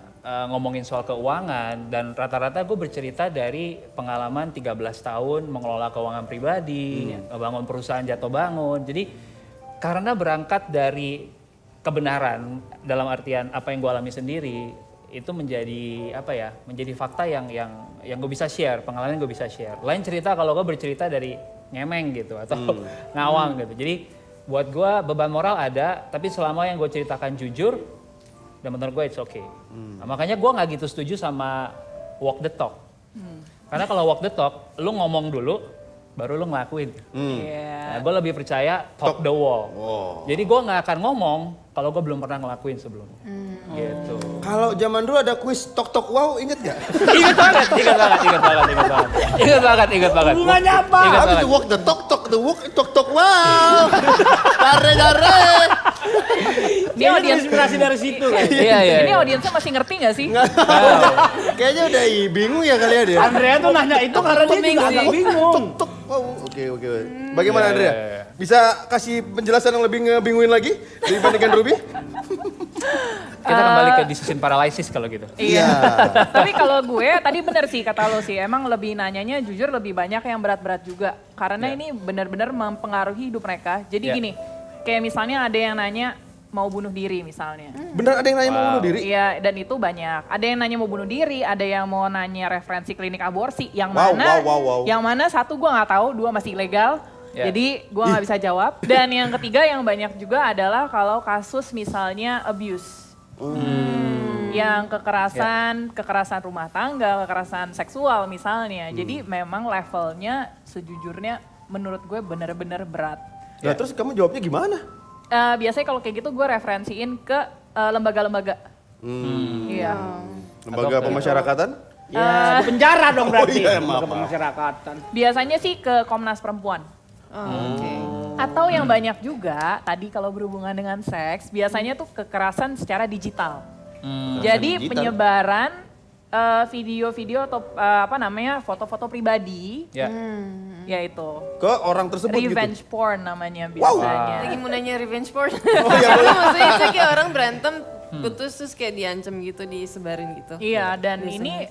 ngomongin soal keuangan dan rata-rata gue bercerita dari pengalaman 13 tahun mengelola keuangan pribadi, ngebangun perusahaan jatuh bangun. Jadi karena berangkat dari kebenaran dalam artian apa yang gue alami sendiri itu menjadi apa ya, menjadi fakta yang gue bisa share, pengalaman gue bisa share. Lain cerita kalau gue bercerita dari ngemeng gitu atau ngawang gitu. Jadi buat gue beban moral ada, tapi selama yang gue ceritakan jujur, dan menurut gue it's okay. Nah, makanya gue nggak gitu setuju sama walk the talk. Karena kalau walk the talk, lu ngomong dulu, baru lu ngelakuin. Nah, gue lebih percaya talk the walk. Jadi gue nggak akan ngomong kalau gue belum pernah ngelakuin sebelumnya. Gitu. Kalau zaman dulu ada kuis tok-tok wow, inget gak? Ingat banget. Hubungannya apa? Ingat Habis banget. itu walk the tok-tok, the walk tok-tok wow. Jare. Ini audiens inspirasi dari situ kan. Iya. Ini audiensnya masih ngerti nggak sih? Kayaknya udah bingung ya kalian ya. Andrea tuh nanya itu karena dia juga agak bingung. Tok wow. Oke. Bagaimana Andrea? Bisa kasih penjelasan yang lebih ngebinguin lagi dibandingkan Ruby? Kita kembali ke decision paralysis kalau gitu. Iya. Tapi kalau gue tadi bener sih kata lo sih, emang lebih nanyanya jujur lebih banyak yang berat-berat juga. Karena ini benar-benar mempengaruhi hidup mereka. Jadi gini, kayak misalnya ada yang nanya mau bunuh diri misalnya. Bener ada yang nanya mau bunuh diri? Iya, dan itu banyak. Ada yang nanya mau bunuh diri, ada yang mau nanya referensi klinik aborsi. Yang Wow, mana? wow. Yang mana satu gue nggak tahu, dua masih ilegal. Jadi gue nggak bisa jawab. Dan yang ketiga yang banyak juga adalah kalau kasus misalnya abuse. Yang kekerasan rumah tangga, kekerasan seksual misalnya. Jadi memang levelnya sejujurnya menurut gue benar-benar berat. Nah terus kamu jawabnya gimana? biasanya kalau kayak gitu gue referensiin ke lembaga-lembaga. Iya. Lembaga pemasyarakatan? Ya, di penjara dong berarti. iya, maaf. Lembaga pemasyarakatan. Biasanya sih ke Komnas Perempuan. Oke. Atau yang banyak juga, tadi kalau berhubungan dengan seks, biasanya tuh kekerasan secara digital. Jadi digital. penyebaran video-video atau foto-foto pribadi, Ya. yaitu Ke orang tersebut revenge gitu? porn namanya biasanya. Lagi mau nanya revenge porn. iya, boleh. Maksudnya itu kayak orang berantem putus terus kayak diancam gitu, disebarin gitu. Iya, dan ini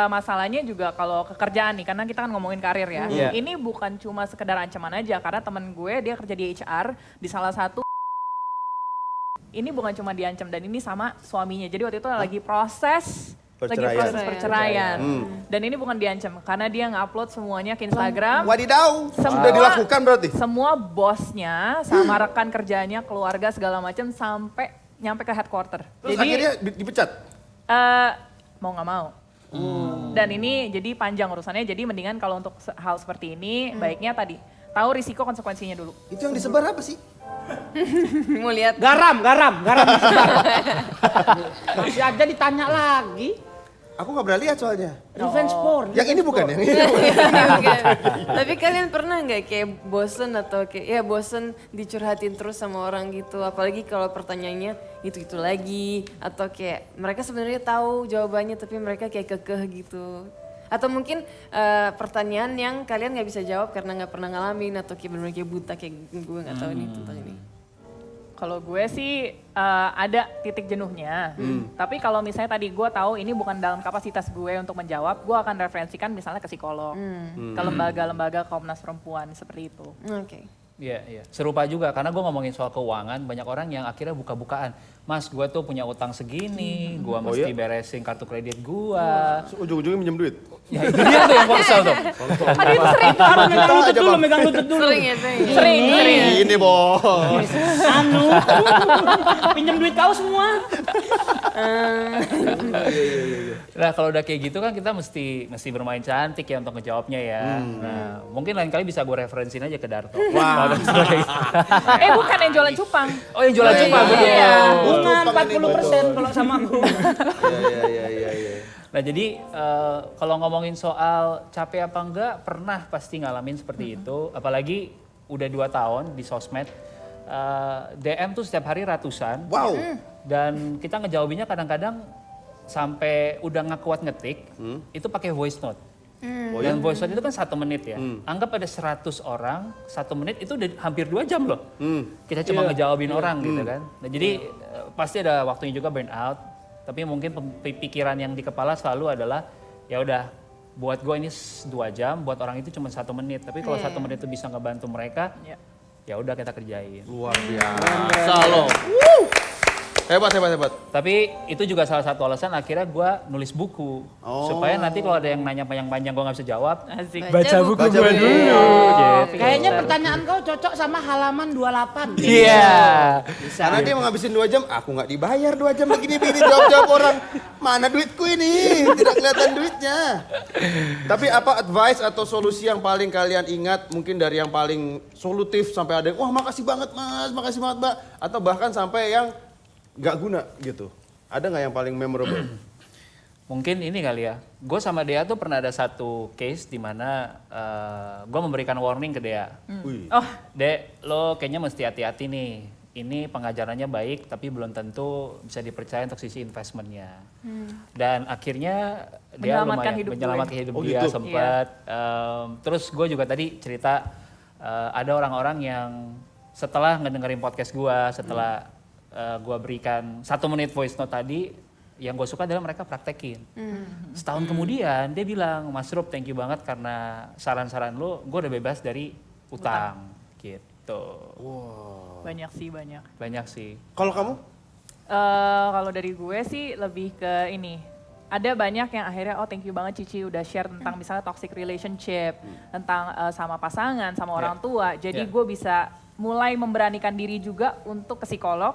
masalahnya juga kalau kekerjaan nih, karena kita kan ngomongin karir ya. Iya. Ini bukan cuma sekedar ancaman aja, karena temen gue dia kerja di HR di salah satu. Ini bukan cuma diancam dan ini sama suaminya. Jadi waktu itu lagi proses perceraian. Dan ini bukan diancam, karena dia nge-upload semuanya ke Instagram. Wadidaw, Semua- sudah dilakukan berarti? Semua bosnya sama rekan kerjanya, keluarga segala macam sampai nyampe ke headquarter. Terus Jadi akhirnya dipecat? mau nggak mau. Dan ini jadi panjang urusannya. Jadi mendingan kalau untuk hal seperti ini baiknya tadi tahu risiko konsekuensinya dulu. Itu yang disebar apa sih? Mau lihat Garam. Masih aja ditanya lagi. Aku nggak pernah lihat soalnya. Revenge porn. Yang ini bukan yang ini. Bukan. Tapi kalian pernah nggak kayak bosen atau kayak ya bosen dicurhatin terus sama orang gitu, apalagi kalau pertanyaannya itu lagi, atau kayak mereka sebenarnya tahu jawabannya tapi mereka kayak kekeh gitu, atau mungkin pertanyaan yang kalian nggak bisa jawab karena nggak pernah ngalamin atau kayak benar-benar kayak buta kayak gue nggak tahu nih tentang ini. Kalau gue sih ada titik jenuhnya. Tapi kalau misalnya tadi gue tahu ini bukan dalam kapasitas gue untuk menjawab, gue akan referensikan misalnya ke psikolog, ke lembaga-lembaga Komnas Perempuan seperti itu. Oke. Iya. Serupa juga, karena gue ngomongin soal keuangan, banyak orang yang akhirnya buka-bukaan. Mas, gue tuh punya utang segini, gue mesti beresin kartu kredit gue. Ujung-ujungnya minjem duit. Ya itu dia tuh yang kesel tuh. Aduh itu sering Harus Kita aja, Bang. megang lutut dulu. Sering ya, sering. sering. Ini bos. Anu, pinjam duit kau semua. Nah kalau udah kayak gitu kan kita mesti bermain cantik ya untuk ngejawabnya ya. Nah mungkin lain kali bisa gue referensiin aja ke Darto. Wah. Bukan yang jualan cupang. Oh yang jualan cupang betul. Iya. Bunga Tumpang ini, 40% kalau sama aku. Iya. Nah jadi kalau ngomongin soal capek apa enggak, pernah pasti ngalamin seperti itu. Apalagi udah 2 tahun di sosmed, DM tuh setiap hari ratusan. Wow. Dan kita ngejawabinnya kadang-kadang sampai udah nggak kuat ngetik, itu pakai voice note. Dan voice note itu kan 1 menit ya. Anggap ada 100 orang, 1 menit itu udah hampir 2 jam loh. Kita cuma ngejawabin orang gitu kan. Nah jadi pasti ada waktunya juga burn out. Tapi mungkin pikiran yang di kepala selalu adalah ya udah buat gue ini 2 jam, buat orang itu cuma 1 menit. Tapi kalau 1 menit itu bisa ngebantu mereka, ya udah kita kerjain. Luar biasa loh. Hebat. Tapi itu juga salah satu alasan akhirnya gue nulis buku. Supaya nanti kalau ada yang nanya panjang-panjang gue nggak bisa jawab, Asik. Baca buku Baca gue buku. gitu. Kayaknya pertanyaan kau cocok sama halaman 28. Iya. Karena dia mau ngabisin 2 jam, aku nggak dibayar 2 jam begini jawab orang. Mana duitku ini? Tidak kelihatan duitnya. Tapi apa advice atau solusi yang paling kalian ingat, mungkin dari yang paling solutif sampai ada yang, wah makasih banget mas, makasih banget mbak. Atau bahkan sampai yang nggak guna gitu. Ada nggak yang paling memorable? Mungkin ini kali ya, gue sama Dea tuh pernah ada satu case di mana gue memberikan warning ke Dea. Wih. Dek, lo kayaknya mesti hati-hati nih. Ini pengajarannya baik, tapi belum tentu bisa dipercaya untuk sisi investmentnya. Dan akhirnya dia Menyelamatkan lumayan hidup menyelamatkan hidup Oh, dia gitu? sempat. Terus gue juga tadi cerita ada orang-orang yang setelah ngedengerin podcast gue, setelah gue berikan 1 menit voice note tadi, yang gue suka adalah mereka praktekin. Setahun kemudian dia bilang, Mas Rup thank you banget karena saran-saran lo, gue udah bebas dari utang. Gitu. Banyak sih. Kalau kamu? Kalau dari gue sih lebih ke ini. Ada banyak yang akhirnya thank you banget Cici udah share tentang misalnya toxic relationship, tentang sama pasangan, sama orang tua. Jadi gue bisa mulai memberanikan diri juga untuk ke psikolog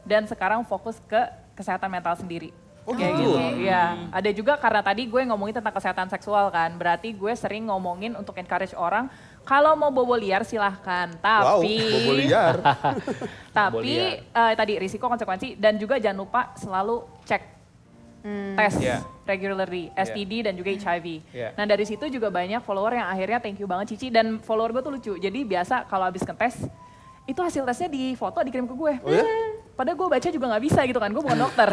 dan sekarang fokus ke kesehatan mental sendiri. Kayak gitu. Iya, ada juga karena tadi gue ngomongin tentang kesehatan seksual kan. Berarti gue sering ngomongin untuk encourage orang Kalau mau bobo liar silahkan, tapi Wow, bobo liar. tapi tadi risiko konsekuensi dan juga jangan lupa selalu cek tes Yeah. regularly, STD dan juga HIV. Yeah. Nah dari situ juga banyak follower yang akhirnya thank you banget Cici dan follower gue tuh lucu. Jadi biasa kalau habis ngetes itu hasil tesnya di foto dikirim ke gue. Oh ya? Padahal gue baca juga nggak bisa gitu kan, gue bukan dokter.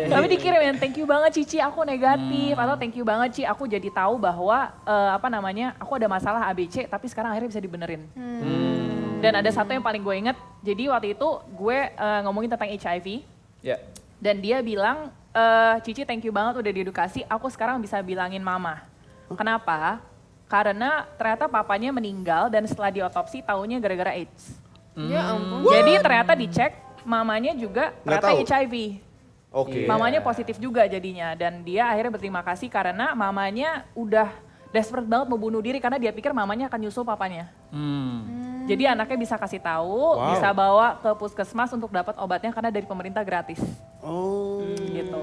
Tapi dikirimin thank you banget Cici aku negatif atau thank you banget Ci aku jadi tahu bahwa aku ada masalah ABC tapi sekarang akhirnya bisa dibenerin. Dan ada satu yang paling gue inget, jadi waktu itu gue ngomongin tentang HIV Ya. dan dia bilang Cici thank you banget udah diedukasi, aku sekarang bisa bilangin mama. Kenapa? Karena ternyata papanya meninggal dan setelah diotopsi taunya gara-gara AIDS. Ya ampun. Jadi ternyata dicek mamanya juga Nggak ternyata tahu. HIV. Oke. Mamanya positif juga jadinya dan dia akhirnya berterima kasih karena mamanya udah desperate banget mau bunuh diri karena dia pikir mamanya akan nyusul papanya. Jadi anaknya bisa kasih tahu, Wow. bisa bawa ke puskesmas untuk dapat obatnya karena dari pemerintah gratis. Oh. Gitu.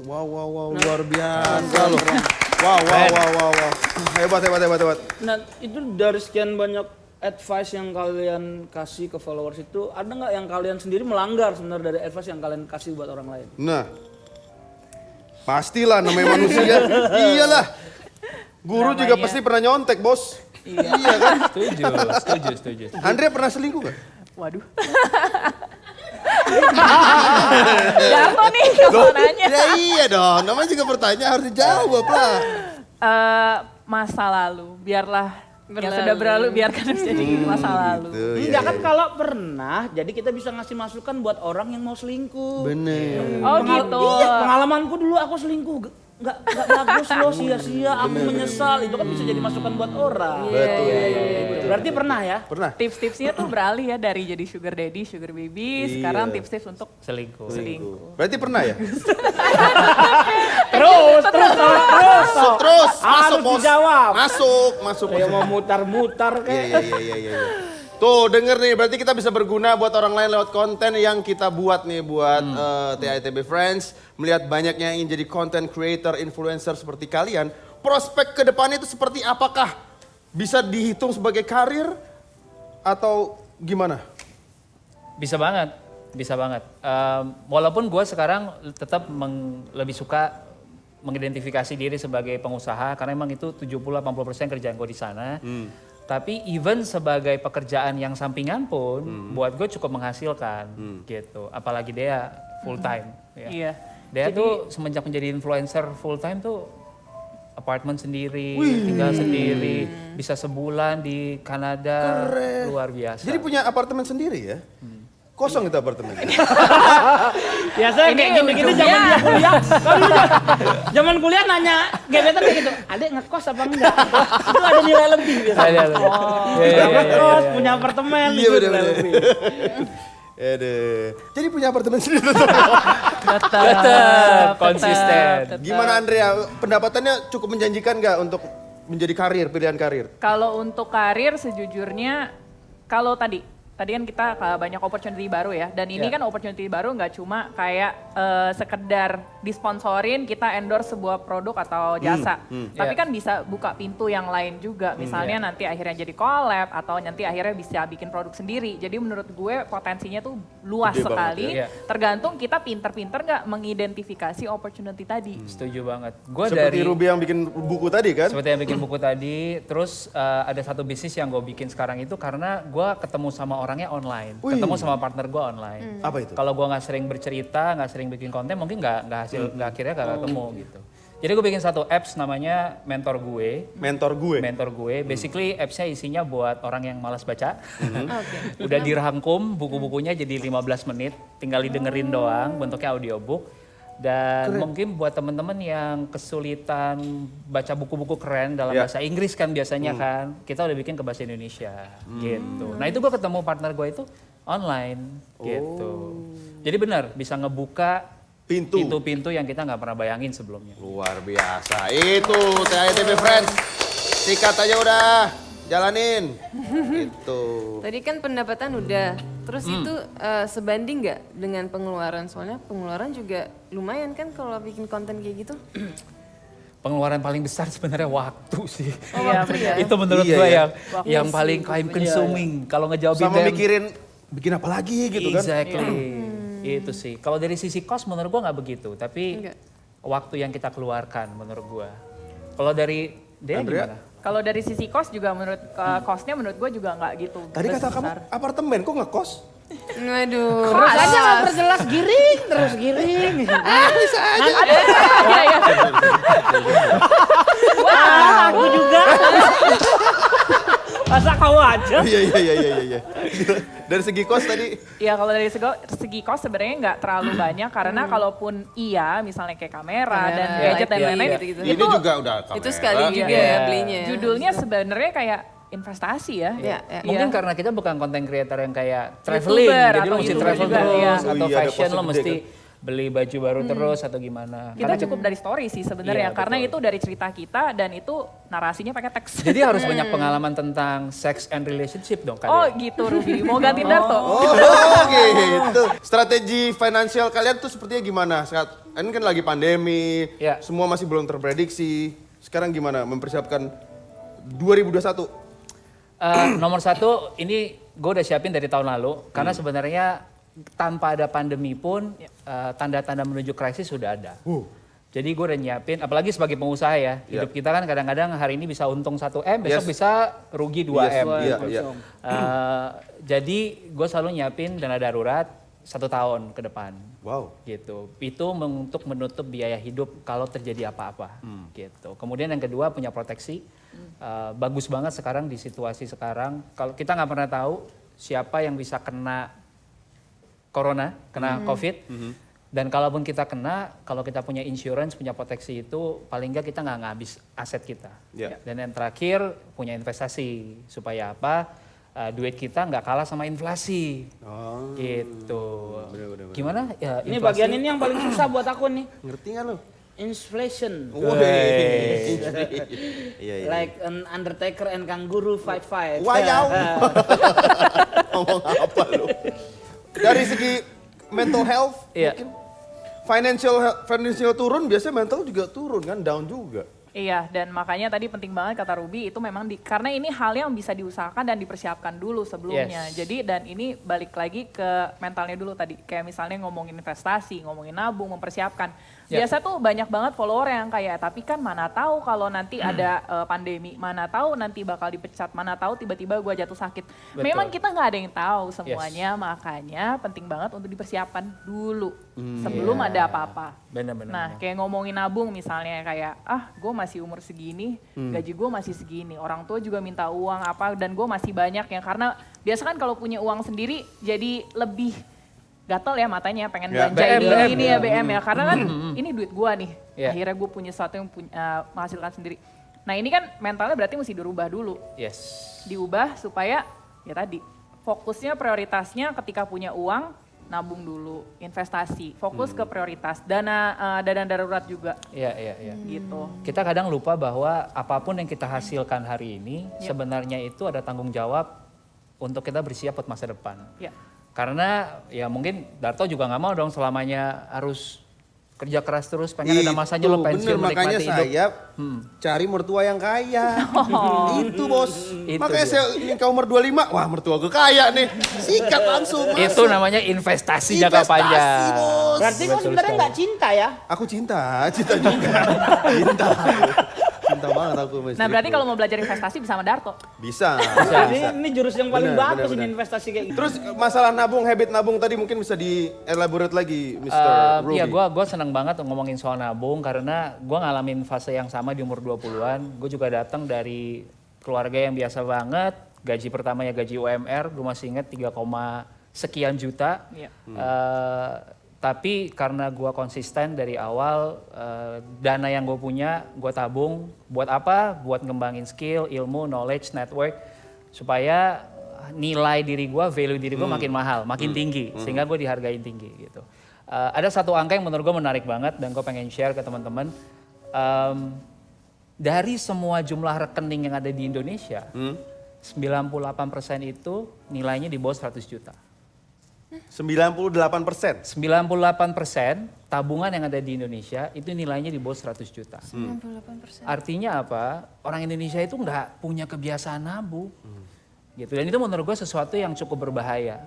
Wow, luar biasa loh. Wow. Hebat. Nah itu dari sekian banyak advice yang kalian kasih ke followers itu, ada nggak yang kalian sendiri melanggar sebenarnya dari advice yang kalian kasih buat orang lain? Nah, pastilah namanya manusia. Iyalah. Guru juga Namanya. pasti pernah nyontek, bos. Iya kan? Setuju. Andre pernah selingkuh gak? Waduh. Darto nih kalau nanya. Ya iya dong, namanya juga pertanyaan harus dijawab lah. Masa lalu, biarlah yang Berlalu. sudah berlalu biarkan menjadi masa lalu. Tuh, Enggak kan kalau pernah, jadi kita bisa ngasih masukan buat orang yang mau selingkuh. Bener. Oh gitu. Iya, pengalamanku dulu aku selingkuh. Nggak bagus loh, sia-sia, aku menyesal. Itu kan bisa jadi masukan buat orang. Betul. Berarti pernah ya? Pernah? Tips-tipsnya tuh beralih ya dari jadi sugar daddy, sugar baby, Iya. sekarang tips-tips untuk Selingkuh. selingkuh. Berarti pernah ya? Terus. Terus, masuk Harus bos. dijawab. Masuk. Kayak mau mutar-mutar kayak. Iya. Tuh denger nih, berarti kita bisa berguna buat orang lain lewat konten yang kita buat nih buat TITB Friends. Melihat banyaknya yang ingin jadi content creator, influencer seperti kalian. Prospek ke depannya itu seperti apakah? Bisa dihitung sebagai karir atau gimana? Bisa banget. Walaupun gue sekarang tetap lebih suka mengidentifikasi diri sebagai pengusaha karena emang itu 70-80% kerjaan gue di sana. Tapi even sebagai pekerjaan yang sampingan pun buat gue cukup menghasilkan gitu. Apalagi dia full time. Ya. Iya. Dia tuh semenjak menjadi influencer full time tuh apartemen sendiri, tinggal sendiri, bisa sebulan di Kanada, Keren. luar biasa. Jadi punya apartemen sendiri ya? Kosong itu apartemen. Biasanya kayak gini-gini zaman dia kuliah. Kan dulu zaman kuliah nanya gebetan kayak gitu, adek ngekos apa enggak? Itu ada nilai lebih biasanya. Ada. Iya, Ngekos, punya apartemen, Iya, itu bener, nilai bener. lebih. Aduh. Jadi punya apartemen sendiri. Tetap konsisten. Gimana Andrea? Pendapatannya cukup menjanjikan nggak untuk menjadi karir, pilihan karir? Kalau untuk karir sejujurnya, kalau tadi kan kita banyak opportunity baru ya. Dan ini kan opportunity baru nggak cuma kayak sekedar disponsorin, kita endorse sebuah produk atau jasa. Tapi kan bisa buka pintu yang lain juga. Misalnya nanti akhirnya jadi collab atau nanti akhirnya bisa bikin produk sendiri. Jadi menurut gue potensinya tuh luas Gede banget sekali. ya. Tergantung kita pinter-pinter nggak mengidentifikasi opportunity tadi. Setuju banget. Gue Seperti dari Ruby yang bikin buku tadi kan? seperti yang bikin buku tadi, terus ada satu bisnis yang gue bikin sekarang itu karena gue ketemu sama orangnya online, Wih. ketemu sama partner gue online. Apa itu? Kalau gue nggak sering bercerita, nggak sering bikin konten, mungkin nggak akhirnya nggak ketemu gitu. Jadi gue bikin satu apps namanya Mentor Gue. Mentor gue. Basically appsnya isinya buat orang yang malas baca. Oke. Udah dirangkum buku-bukunya jadi 15 menit, tinggal didengerin doang, bentuknya audiobook. Dan mungkin buat teman-teman yang kesulitan baca buku-buku keren dalam Ya. bahasa Inggris kan biasanya kan, kita udah bikin ke bahasa Indonesia gitu. Nah itu gue ketemu partner gue itu online gitu. Jadi benar bisa ngebuka Pintu. pintu-pintu yang kita nggak pernah bayangin sebelumnya. Luar biasa. Itu TITB Friends. Sikat aja udah. Jalanin. Itu. Tadi kan pendapatan udah, terus itu sebanding nggak dengan pengeluaran? Soalnya pengeluaran juga lumayan kan kalau bikin konten kayak gitu. pengeluaran paling besar sebenarnya waktu sih. Iya, benar. Itu menurut Iya, gue iya. yang paling time consuming. Kalau ngejawabin Sama them, mikirin bikin apa lagi gitu kan. exactly. Itu sih. Kalau dari sisi cost menurut gue nggak begitu, tapi Enggak. waktu yang kita keluarkan menurut gue. Kalau dari Dea Andrea? gimana? Kalau dari sisi cost juga menurut costnya menurut gue juga nggak gitu. Tadi kata kamu besar. apartemen kok ngekos? Waduh. Terus aja nggak perjelas giring, terus giring. Bisa aja. Iya, iya. Aku juga. Masa kau aja? Iya. Dari segi kos tadi, Ya kalau dari segi cost sebenarnya nggak terlalu banyak karena kalaupun iya misalnya kayak kamera dan Kamera, gadget dan lighting, lain-lain gitu-gitu. ini juga udah kamera. Itu sekali juga Iya. ya belinya. Judulnya sebenarnya kayak investasi ya. Iya, iya. Mungkin Iya. karena kita bukan content creator yang kayak traveling, YouTuber jadi atau lo mesti YouTuber travel juga, terus, iya. atau Oh iya, ada fashion lo cost mesti gede beli baju baru terus atau gimana. Kita Karena cukup dari story sih sebenarnya Iya, karena betul. itu dari cerita kita dan itu narasinya pakai teks. jadi harus banyak pengalaman tentang sex and relationship dong kan. Oh gitu Ruby, mau ganti Darto? Oh gitu. Strategi finansial kalian tuh sepertinya gimana? Saat ini kan lagi pandemi, Ya. semua masih belum terprediksi. Sekarang gimana mempersiapkan 2021? Nomor satu, ini gue udah siapin dari tahun lalu karena sebenarnya tanpa ada pandemi pun tanda-tanda menuju krisis sudah ada. Jadi gue udah nyiapin, apalagi sebagai pengusaha ya, hidup kita kan kadang-kadang hari ini bisa untung 1M, besok Yes. bisa rugi 2M. Iya, gitu. iya. Jadi gue selalu nyiapin dana darurat 1 tahun ke depan. Wow. Gitu. Itu untuk menutup biaya hidup kalau terjadi apa-apa. Gitu. Kemudian yang kedua punya proteksi. Bagus banget sekarang di situasi sekarang. Kalau kita nggak pernah tahu siapa yang bisa kena corona, kena COVID. Dan kalaupun kita kena, kalau kita punya insurance, punya proteksi itu, paling nggak kita nggak ngabis aset kita. Ya. Dan yang terakhir punya investasi supaya apa? Duit kita nggak kalah sama inflasi. Oh, Gitu. bener. Gimana? Ya, Ini inflasi- bagian ini yang paling susah buat aku nih. ngerti nggak lo? Inflation. Iya. Like an Undertaker and Kangaroo fight. Wayau. Ngomong apa lo? Dari segi mental health, Iya. mungkin financial turun, biasanya mental juga turun kan, down juga. Iya, dan makanya tadi penting banget kata Ruby itu memang karena ini hal yang bisa diusahakan dan dipersiapkan dulu sebelumnya. Yes. Jadi dan ini balik lagi ke mentalnya dulu tadi. Kayak misalnya ngomongin investasi, ngomongin nabung, mempersiapkan. Ya. Biasa tuh banyak banget follower yang kayak tapi kan mana tahu kalau nanti ada pandemi, mana tahu nanti bakal dipecat, mana tahu tiba-tiba gua jatuh sakit. Betul. Memang kita nggak ada yang tahu semuanya, makanya penting banget untuk dipersiapkan dulu sebelum ada apa-apa. Benar-benar. Nah, kayak ngomongin nabung misalnya kayak, gue masih umur segini, gaji gue masih segini, orang tua juga minta uang apa, dan gue masih banyak yang karena biasa kan kalau punya uang sendiri jadi lebih gatel ya matanya, pengen Ya, belanja BM, ini ya BM ya, karena kan ini duit gue nih, Ya. akhirnya gue punya sesuatu yang menghasilkan sendiri. Nah ini kan mentalnya berarti mesti dirubah dulu, Yes. diubah supaya ya tadi fokusnya prioritasnya ketika punya uang nabung dulu, investasi, fokus ke prioritas, dana darurat juga Iya. gitu. Kita kadang lupa bahwa apapun yang kita hasilkan hari ini Yep. sebenarnya itu ada tanggung jawab untuk kita bersiap buat masa depan. Ya. Karena ya mungkin Darto juga nggak mau dong selamanya harus kerja keras terus, pengen ada masanya lo pensiun bener, makanya menikmati hidup. saya cari mertua yang kaya. Itu bos. Itu Makanya dia. saya nikah umur 25, wah mertua gue kaya nih. Sikat langsung masuk. Itu namanya investasi jangka Investasi, panjang. bos. Berarti kau Betul sebenarnya sekali. nggak cinta ya? Aku cinta juga. Cinta. Cinta banget aku sama Nah istriku. berarti kalau mau belajar investasi bisa sama Darto. Bisa. Ini jurus yang paling Benar, bagus benar, ini benar. investasi kayak gitu. Terus masalah nabung, habit nabung tadi mungkin bisa di-elaborate lagi, Mr. Ruby. Iya, gue seneng banget ngomongin soal nabung karena gue ngalamin fase yang sama di umur 20-an. Gue juga datang dari keluarga yang biasa banget. Gaji pertamanya gaji UMR, gue masih ingat 3, sekian juta. Iya. Tapi karena gue konsisten dari awal, dana yang gue punya gue tabung. Buat apa? Buat ngembangin skill, ilmu, knowledge, network. Supaya nilai diri gue, value diri gue makin mahal, makin tinggi. Sehingga gue dihargain tinggi gitu. Ada satu angka yang menurut gue menarik banget dan gue pengen share ke teman-teman. Dari semua jumlah rekening yang ada di Indonesia, 98% itu nilainya di bawah 100 juta. 98%. 98% tabungan yang ada di Indonesia itu nilainya di bawah 100 juta. 98%. Artinya apa? Orang Indonesia itu nggak punya kebiasaan nabung. Gitu. Dan itu menurut gue sesuatu yang cukup berbahaya.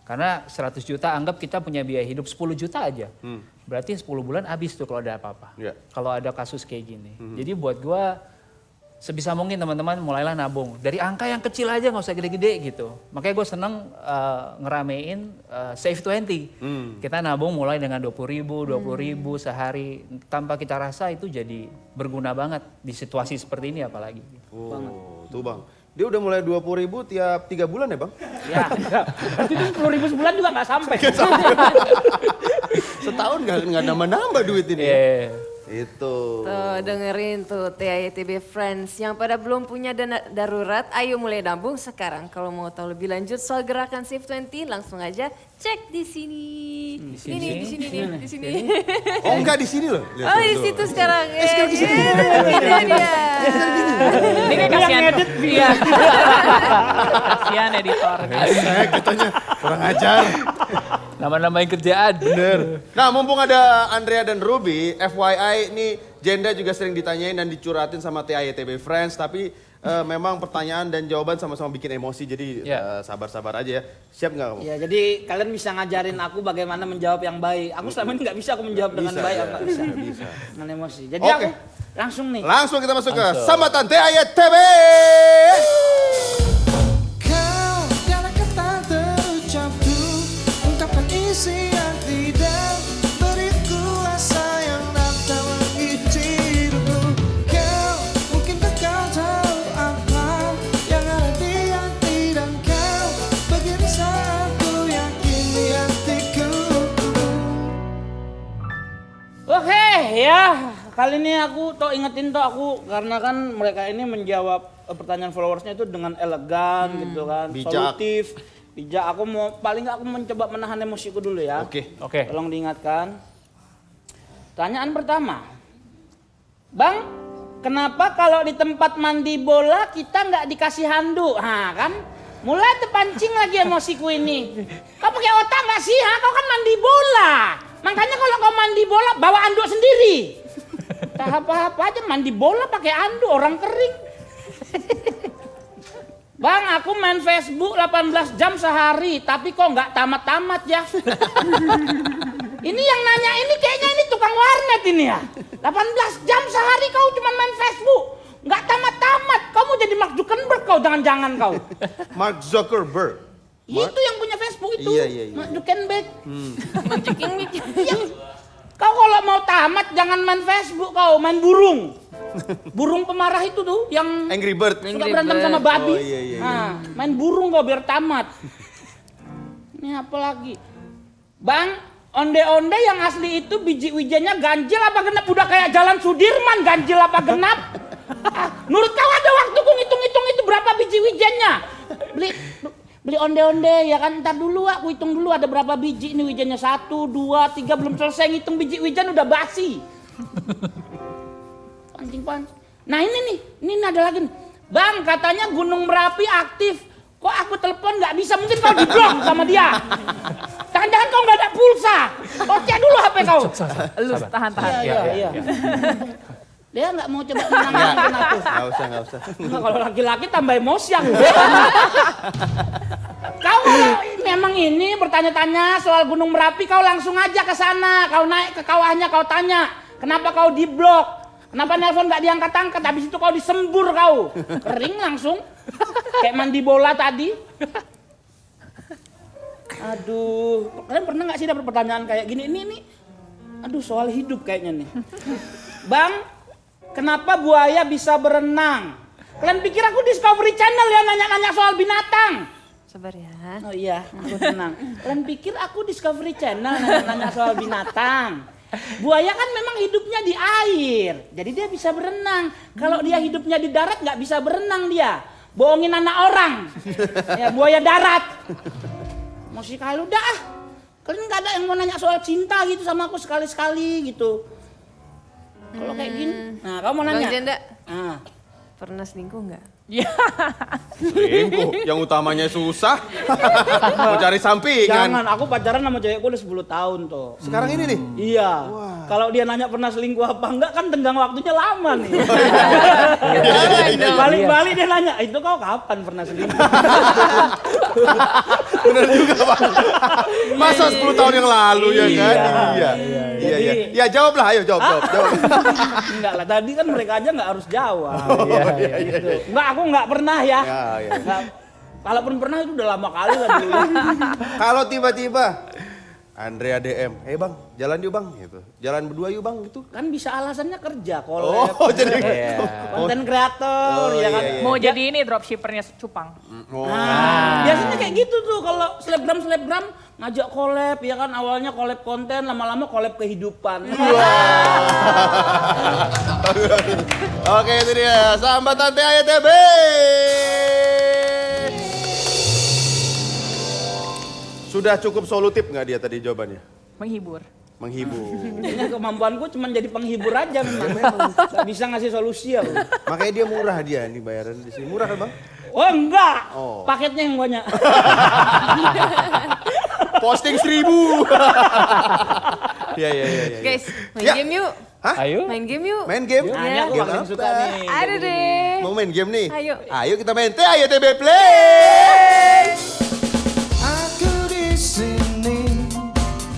Karena 100 juta anggap kita punya biaya hidup 10 juta aja. Berarti 10 bulan habis tuh kalau ada apa-apa. Ya. Kalau ada kasus kayak gini. Jadi buat gue sebisa mungkin teman-teman mulailah nabung. Dari angka yang kecil aja nggak usah gede-gede gitu. Makanya gue seneng ngeramein Save 20. Kita nabung mulai dengan 20.000 sehari. Tanpa kita rasa itu jadi berguna banget di situasi seperti ini apalagi. Oh, tuh Bang. Dia udah mulai 20.000 tiap 3 bulan ya Bang? Ya, berarti itu 10.000 sebulan juga nggak sampai. Setahun nggak nambah-nambah duit ini. Iya. Itu. Tuh dengerin tuh TIATB Friends yang pada belum punya dana darurat, ayo mulai nabung sekarang. Kalau mau tahu lebih lanjut soal gerakan Save 20 langsung aja cek di sini. Di sini? Ini di sini nih, di sini. Oh enggak di sini loh. Lihat, Oh di tuh. situ sekarang. sekarang di sini. Itu dia. Ini kayak kasihan. Iya. Kasihan editor. Katanya kurang ajar. Nama-namain kerjaan. Bener. Nah mumpung ada Andrea dan Ruby, FYI nih Jenda juga sering ditanyain dan dicuratin sama TIATB Friends. Tapi memang pertanyaan dan jawaban sama-sama bikin emosi. Jadi sabar-sabar aja ya. Siap nggak kamu? Ya, jadi kalian bisa ngajarin aku bagaimana menjawab yang baik. Aku selama ini nggak bisa aku menjawab dengan baik, aku nggak bisa. Bisa. Dengan emosi. Jadi Oke. aku langsung nih. Langsung kita masuk ke Sambatan TIATB. Kau dalam kata terucap tuh ungkapkan isi yang tidak beri kuasa yang datang menghidupiku. Kau mungkinkah kau tahu apa yang ada di hati dan kau begini saat ku yakin di hatiku. Oke, ya. Kali ini aku ingetin aku karena kan mereka ini menjawab pertanyaan followersnya itu dengan elegan gitu kan, bijak. solutif, bijak. Aku mau paling nggak aku mencoba menahan emosiku dulu ya. Oke. Oke. Tolong diingatkan. Pertanyaan pertama, Bang, kenapa kalau di tempat mandi bola kita nggak dikasih handuk? Nah kan, mulai terpancing lagi emosiku ini. Kau pakai otak nggak sih? Ha? Kau kan mandi bola. Makanya kalau kau mandi bola bawa handuk sendiri. Tak apa-apa aja mandi bola pakai handuk orang kering. Bang, aku main Facebook 18 jam sehari, tapi kok nggak tamat-tamat ya? Ini yang nanya ini kayaknya ini tukang warnet ini ya. 18 jam sehari kau cuma main Facebook, nggak tamat-tamat. Kau mau jadi Mark Zuckerberg kau, jangan-jangan kau. Mark Zuckerberg. Itu yang punya Facebook itu, Iya. Mark Zuckerberg. Menceking Iya. Kau kalau mau tamat jangan main Facebook kau, main burung. Burung pemarah itu tuh yang Angry Bird. suka Angry berantem Bird. sama babi. Oh, iya. Nah, main burung kau biar tamat. Ini apa lagi? Bang, onde-onde yang asli itu biji wijennya ganjil apa genap? Udah kayak jalan Sudirman, ganjil apa genap? Menurut kau ada waktu ku ngitung-hitung itu berapa biji wijennya? Beli onde-onde ya kan, ntar dulu aku hitung dulu ada berapa biji ini wijennya. 1, 2, 3 belum selesai ngitung biji wijen udah basi. Pancing. Nah ini ada lagi nih. Bang, katanya Gunung Merapi aktif. Kok aku telepon nggak bisa? Mungkin kau di-block sama dia. Jangan-jangan kau nggak ada pulsa. Kau cek dulu HP kau. Lu tahan-tahan. Iya. Dia nggak mau coba menenangkan aku. Nggak usah. Nah, kalau laki-laki tambah emosi aku. Kau kalau memang ini bertanya-tanya soal Gunung Merapi, kau langsung aja ke sana. Kau naik ke kawahnya, kau tanya, kenapa kau di-block? Kenapa nelpon nggak diangkat-angkat? Habis itu kau disembur kau. Kering langsung. Kayak mandi bola tadi. Aduh, kalian pernah nggak sih dapat pertanyaan kayak gini? Ini, aduh soal hidup kayaknya nih. Bang, kenapa buaya bisa berenang? Kalian pikir aku Discovery Channel ya nanya-nanya soal binatang? Sabar ya. Oh iya, aku tenang. Kalian pikir aku Discovery Channel nanya-nanya soal binatang? Buaya kan memang hidupnya di air, jadi dia bisa berenang. Kalau dia hidupnya di darat nggak bisa berenang dia. Bohongin anak orang. Ya buaya darat. Masih kalau udah ah. Kalian nggak ada yang mau nanya soal cinta gitu sama aku sekali-sekali gitu. Kalau kayak gini, nah kamu mau Bang nanya? Janda, Nah, pernah selingkuh nggak? Iya. Selingkuh, yang utamanya susah. Mau cari sampingan. Jangan, aku pacaran sama cewekku udah 10 tahun tuh. Sekarang ini nih. Iya. Kalau dia nanya pernah selingkuh apa enggak kan tenggang waktunya lama nih. Balik-balik dia nanya, itu kau kapan pernah selingkuh? Bener juga Bang. Masa 10 tahun yang lalu ya kan? Iya. Iya. Ya jawablah, ayo jawab. Enggak lah, tadi kan mereka aja nggak harus jawab. Iya. Gitu. Enggak, aku nggak pernah ya. Iya. Nggak, kalaupun pernah itu udah lama kali lah dulu. Kalau tiba-tiba Andrea DM, bang, jalan yuk bang, gitu. Jalan berdua yuk bang, gitu. Kan bisa alasannya kerja, collab, Oh, jadi konten kreator, ya kan. iya. Mau jadi ini dropshippernya Cupang. Nah, biasanya kayak gitu tuh kalau selebgram ngajak collab, ya kan awalnya collab konten, lama-lama collab kehidupan. Oke, itu dia sambatan TAYTB. Sudah cukup solutif nggak dia tadi jawabannya? Menghibur. Menghibur. Kayaknya kemampuanku cuma jadi penghibur aja memang. Gak bisa ngasih solusi ya. Makanya dia murah dia nih bayaran di sini. Murah kan bang? Oh enggak, Oh. paketnya yang banyak. Posting 1000. Iya. Guys, main Ya. game yuk. Hah? Ayo. Main game yuk. Main game? Nah, ini aku Game paling apa? suka nih. Ada deh. Mau main game nih? Ayo. Kita main TAYTB Play. Aku di sini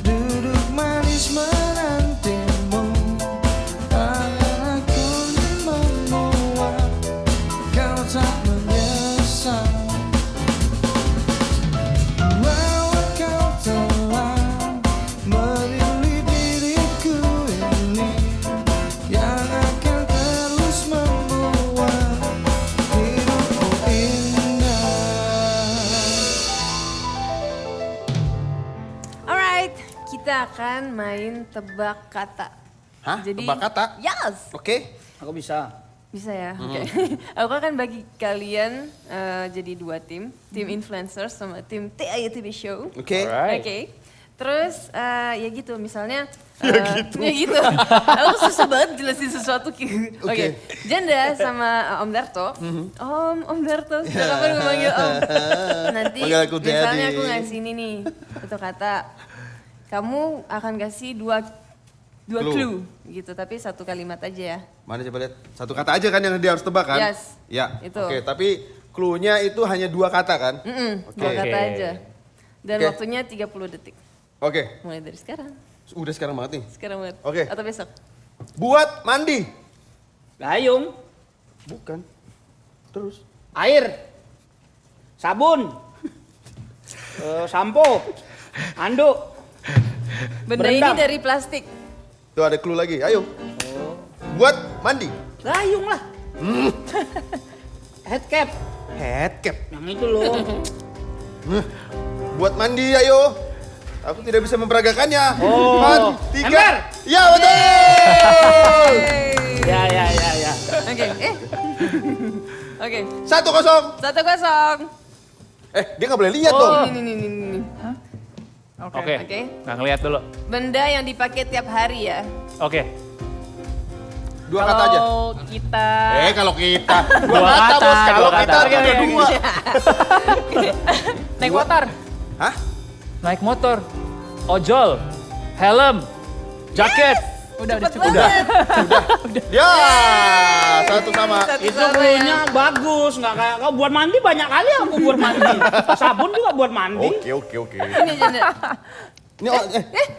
duduk manis menantimu. Aku memuat kau tak menyesal. Walau kau telah memilih diriku ini yang akan terus membuat hidupmu indah. Alright, kita akan main tebak kata. Hah? Tebak kata? Yes. Oke. Aku bisa. Bisa ya? Oke. Aku akan bagi kalian jadi 2 tim. Tim influencers sama tim TAYTB Show. Oke. Alright. Oke. Terus ya gitu misalnya. Ya gitu. Aku susah banget jelasin sesuatu. Oke. Janda sama Om Darto. Om Darto. Sudah kapan gue manggil Om? Nanti Panggil aku misalnya Daddy. aku ngasih ini nih. Satu kata. Kamu akan kasih dua clue gitu. Tapi satu kalimat aja ya. Mana coba lihat? Satu kata aja kan yang dia harus tebak kan? Yes, Ya. itu. Oke, tapi clue-nya itu hanya 2 kata kan? Dua kata Oke. aja. Dan Oke. waktunya 30 detik. Oke. Mulai dari sekarang. Udah sekarang banget nih. Sekarang banget. Oke. Atau besok. Buat mandi. Gayung, Bukan. Terus. air, sabun, sampo, anduk. Benda ini Berendam. dari plastik. Tuh ada clue lagi. Ayo. Buat mandi. Gayung lah. Headcap, Headcap. yang itu loh. Buat mandi ayo. Aku tidak bisa memperagakannya. Oh. 4, 3. Ember. Ya betul. Ya. Oke. Oke. 1-0. 1-0. Dia nggak boleh lihat dong. Ini. Oke. Oke. Nah, ngeliat dulu. Benda yang dipakai tiap hari ya. Oke. 2 kata aja. Kalau kita Kalau kita. 2 Dua kata kata, bos. Kalau dua kita kata. tuh udah 2. naik motor, Hah? Naik motor, ojol, helm, jaket. udah Cepet cukup. banget. Ya, 1 sama. Itu Sama cluenya ya. bagus, nggak kayak kau buat mandi banyak kali aku buat mandi. Sabun juga buat mandi. Oke. Ini janda. Ini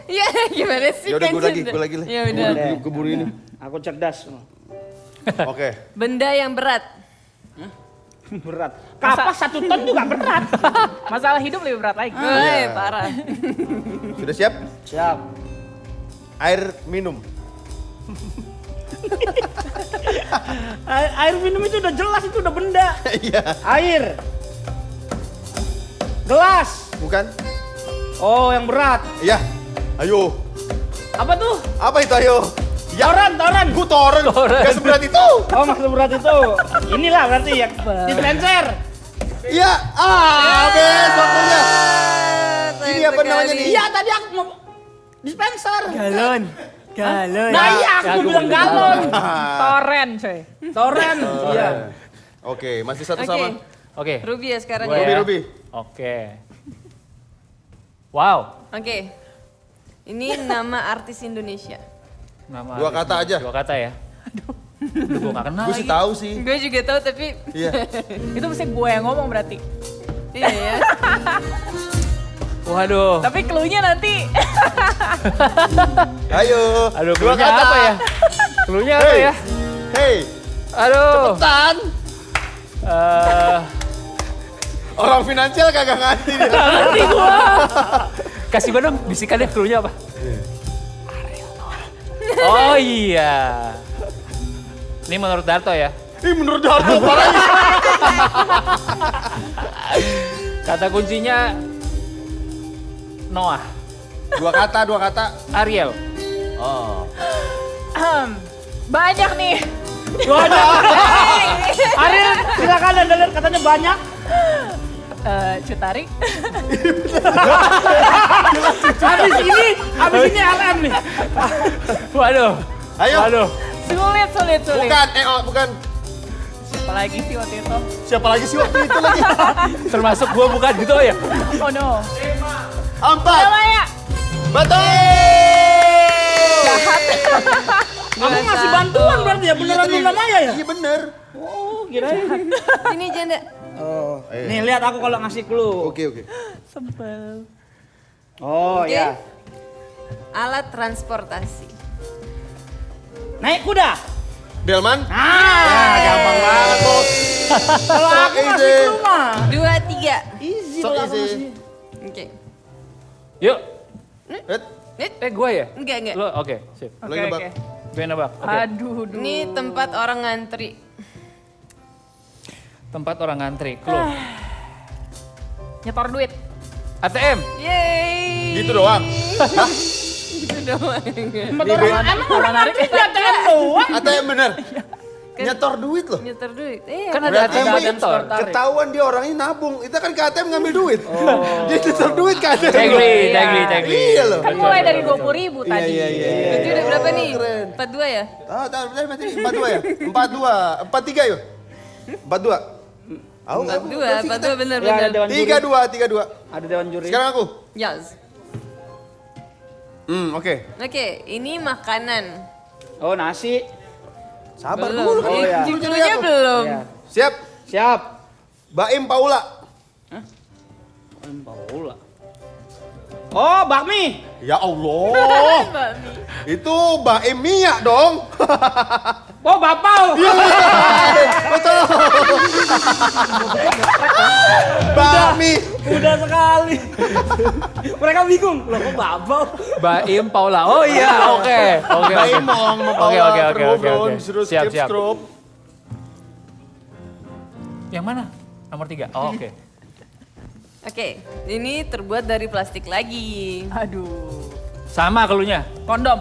Iya, gimana sih? ya udah kan gue lagi, janda? gue lagi. Ya udah. Keburu ini. Aku cerdas. Oke. Benda yang berat. Berat. Kapas 1 ton juga berat. Masalah hidup lebih berat lagi. Woi, parah. Sudah siap? Siap. Air minum. Air minum itu udah jelas, itu udah benda. Iya. Air. Gelas. Bukan? Oh, yang berat. Iya. Ayo. Apa tuh? Apa itu ayo? Ya. Toren. Gue toren. Gak seberat itu. Oh, maksud berat itu. Inilah berarti ya. Dispenser. Iya. Habis waktunya. Ini apa namanya nih? Iya, tadi aku mau dispenser. Galon. Nah, iya aku mau bilang galon. Toren coy. Toren. Iya. Oke, masih satu Oke. sama. Oke. Ruby ya sekarang Gue ya. ya. Ruby. Oke. Wow. Oke. Ini nama artis Indonesia. Nama Dua kata aja. Dua kata ya. Aduh, gue gak kenal Gue lagi. sih tahu sih. Gue juga tahu tapi Iya. Itu mesti gue yang ngomong berarti. iya ya. Waduh. Tapi clue-nya nanti. Ayo. Aduh, dua clue-nya kata apa ya? Clue-nya apa Hey. ya? Hey, Aduh. cepetan. Eh, Orang finansial kagak ngerti dia. Nanti gua. Kasih gue dong, bisikan deh clue-nya apa? Oh iya. Ini menurut Darto ya. Ih, menurut Darto parah. Kata kuncinya Noah, Dua kata. Ariel. Oh. Banyak nih. Ariel, silakan Anda lihat katanya banyak. Cutari. Habis ini LM nih. Waduh. Ayo. Waduh. Sulit. Bukan. Siapa lagi sih waktu itu? Siapa lagi sih waktu itu lagi? Termasuk gua bukan gitu ya. Oh no. 4. Maya. Betul. Kamu ngasih bantuan berarti ya beneran Iya, Luna Maya ya? Iya bener. Oh, kirain. Ini janda. Oh. Nih lihat aku kalau ngasih clue. Oke. Sebel. Oh Oke. ya. Alat transportasi. Naik kuda. Delman. Gampang banget, Bos. Kalau aku ngasih easy. clue mah 2, 3. easy So kalau aku easy. ngasih. Oke. Yuk. Gue ya? Enggak. Lo oke, sip. Lo yang nebak. Gue yang nebak. Oke. Aduh. Ini tempat orang ngantri. Tempat orang ngantri. Clue. Nyetor duit. ATM. Yeay. Gitu doang. Gitu doang. Emang orang ngantri di ATM doang. ATM bener. Nyetor duit loh. Nyetor duit. Iya. Kan ada Berarti ATM buat ini nyetor. ketahuan dia orangnya nabung. Kita kan ke ATM ngambil duit. Dia nyetor duit ke ATM. Tegli. Iya loh. Kan mulai dari 20.000 tadi. Berarti udah berapa nih? Keren. 42 ya? Berarti 42 ya? 43 ya? 42. 42 bener. Ya, ada dewan juri. 32. Ada dewan juri. Sekarang aku. Yes. Oke. Oke, ini makanan. Oh, nasi. Sabar Belum. dulu kan. Oh, ya. Judulnya belum. Ya. Siap. Siap. Baim Paula. Paula. Oh, bakmi. Ya Allah. Itu Baim Mia dong. Oh, bapau. Betul. Bakmi. Udah sekali. Mereka bingung. Loh, kok bapau? Baim Paula. Oh iya, oke. Baim mau sama Paula. Oke. Ngobrol, disuruh Siap. skip strobe. Yang mana? Nomor 3. Oh, oke. Oke, ini terbuat dari plastik lagi. Aduh. Sama clue-nya. Kondom.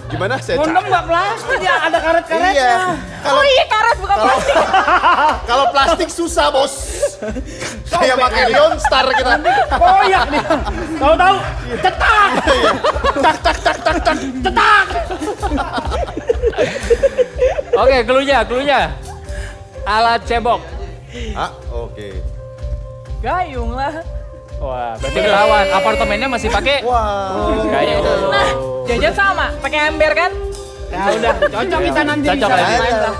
Gimana saya Kondom nggak plastik ya, ada karet-karetnya. Iya. Kalau Karat bukan plastik. kalau plastik susah, Bos. Kayak pakai Leon Star kita. Koyak nih. Tahu-tahu cetak. Cetak. Oke, clue-nya. Alat cebok. Ah, oke. Gayung lah. Wah, berarti ketahuan. Apartemennya masih pakai Wah. kayu. Nah, jajan sama. Pakai ember kan? Ya udah, cocok kita nanti Cocok bisa lagi. main lah.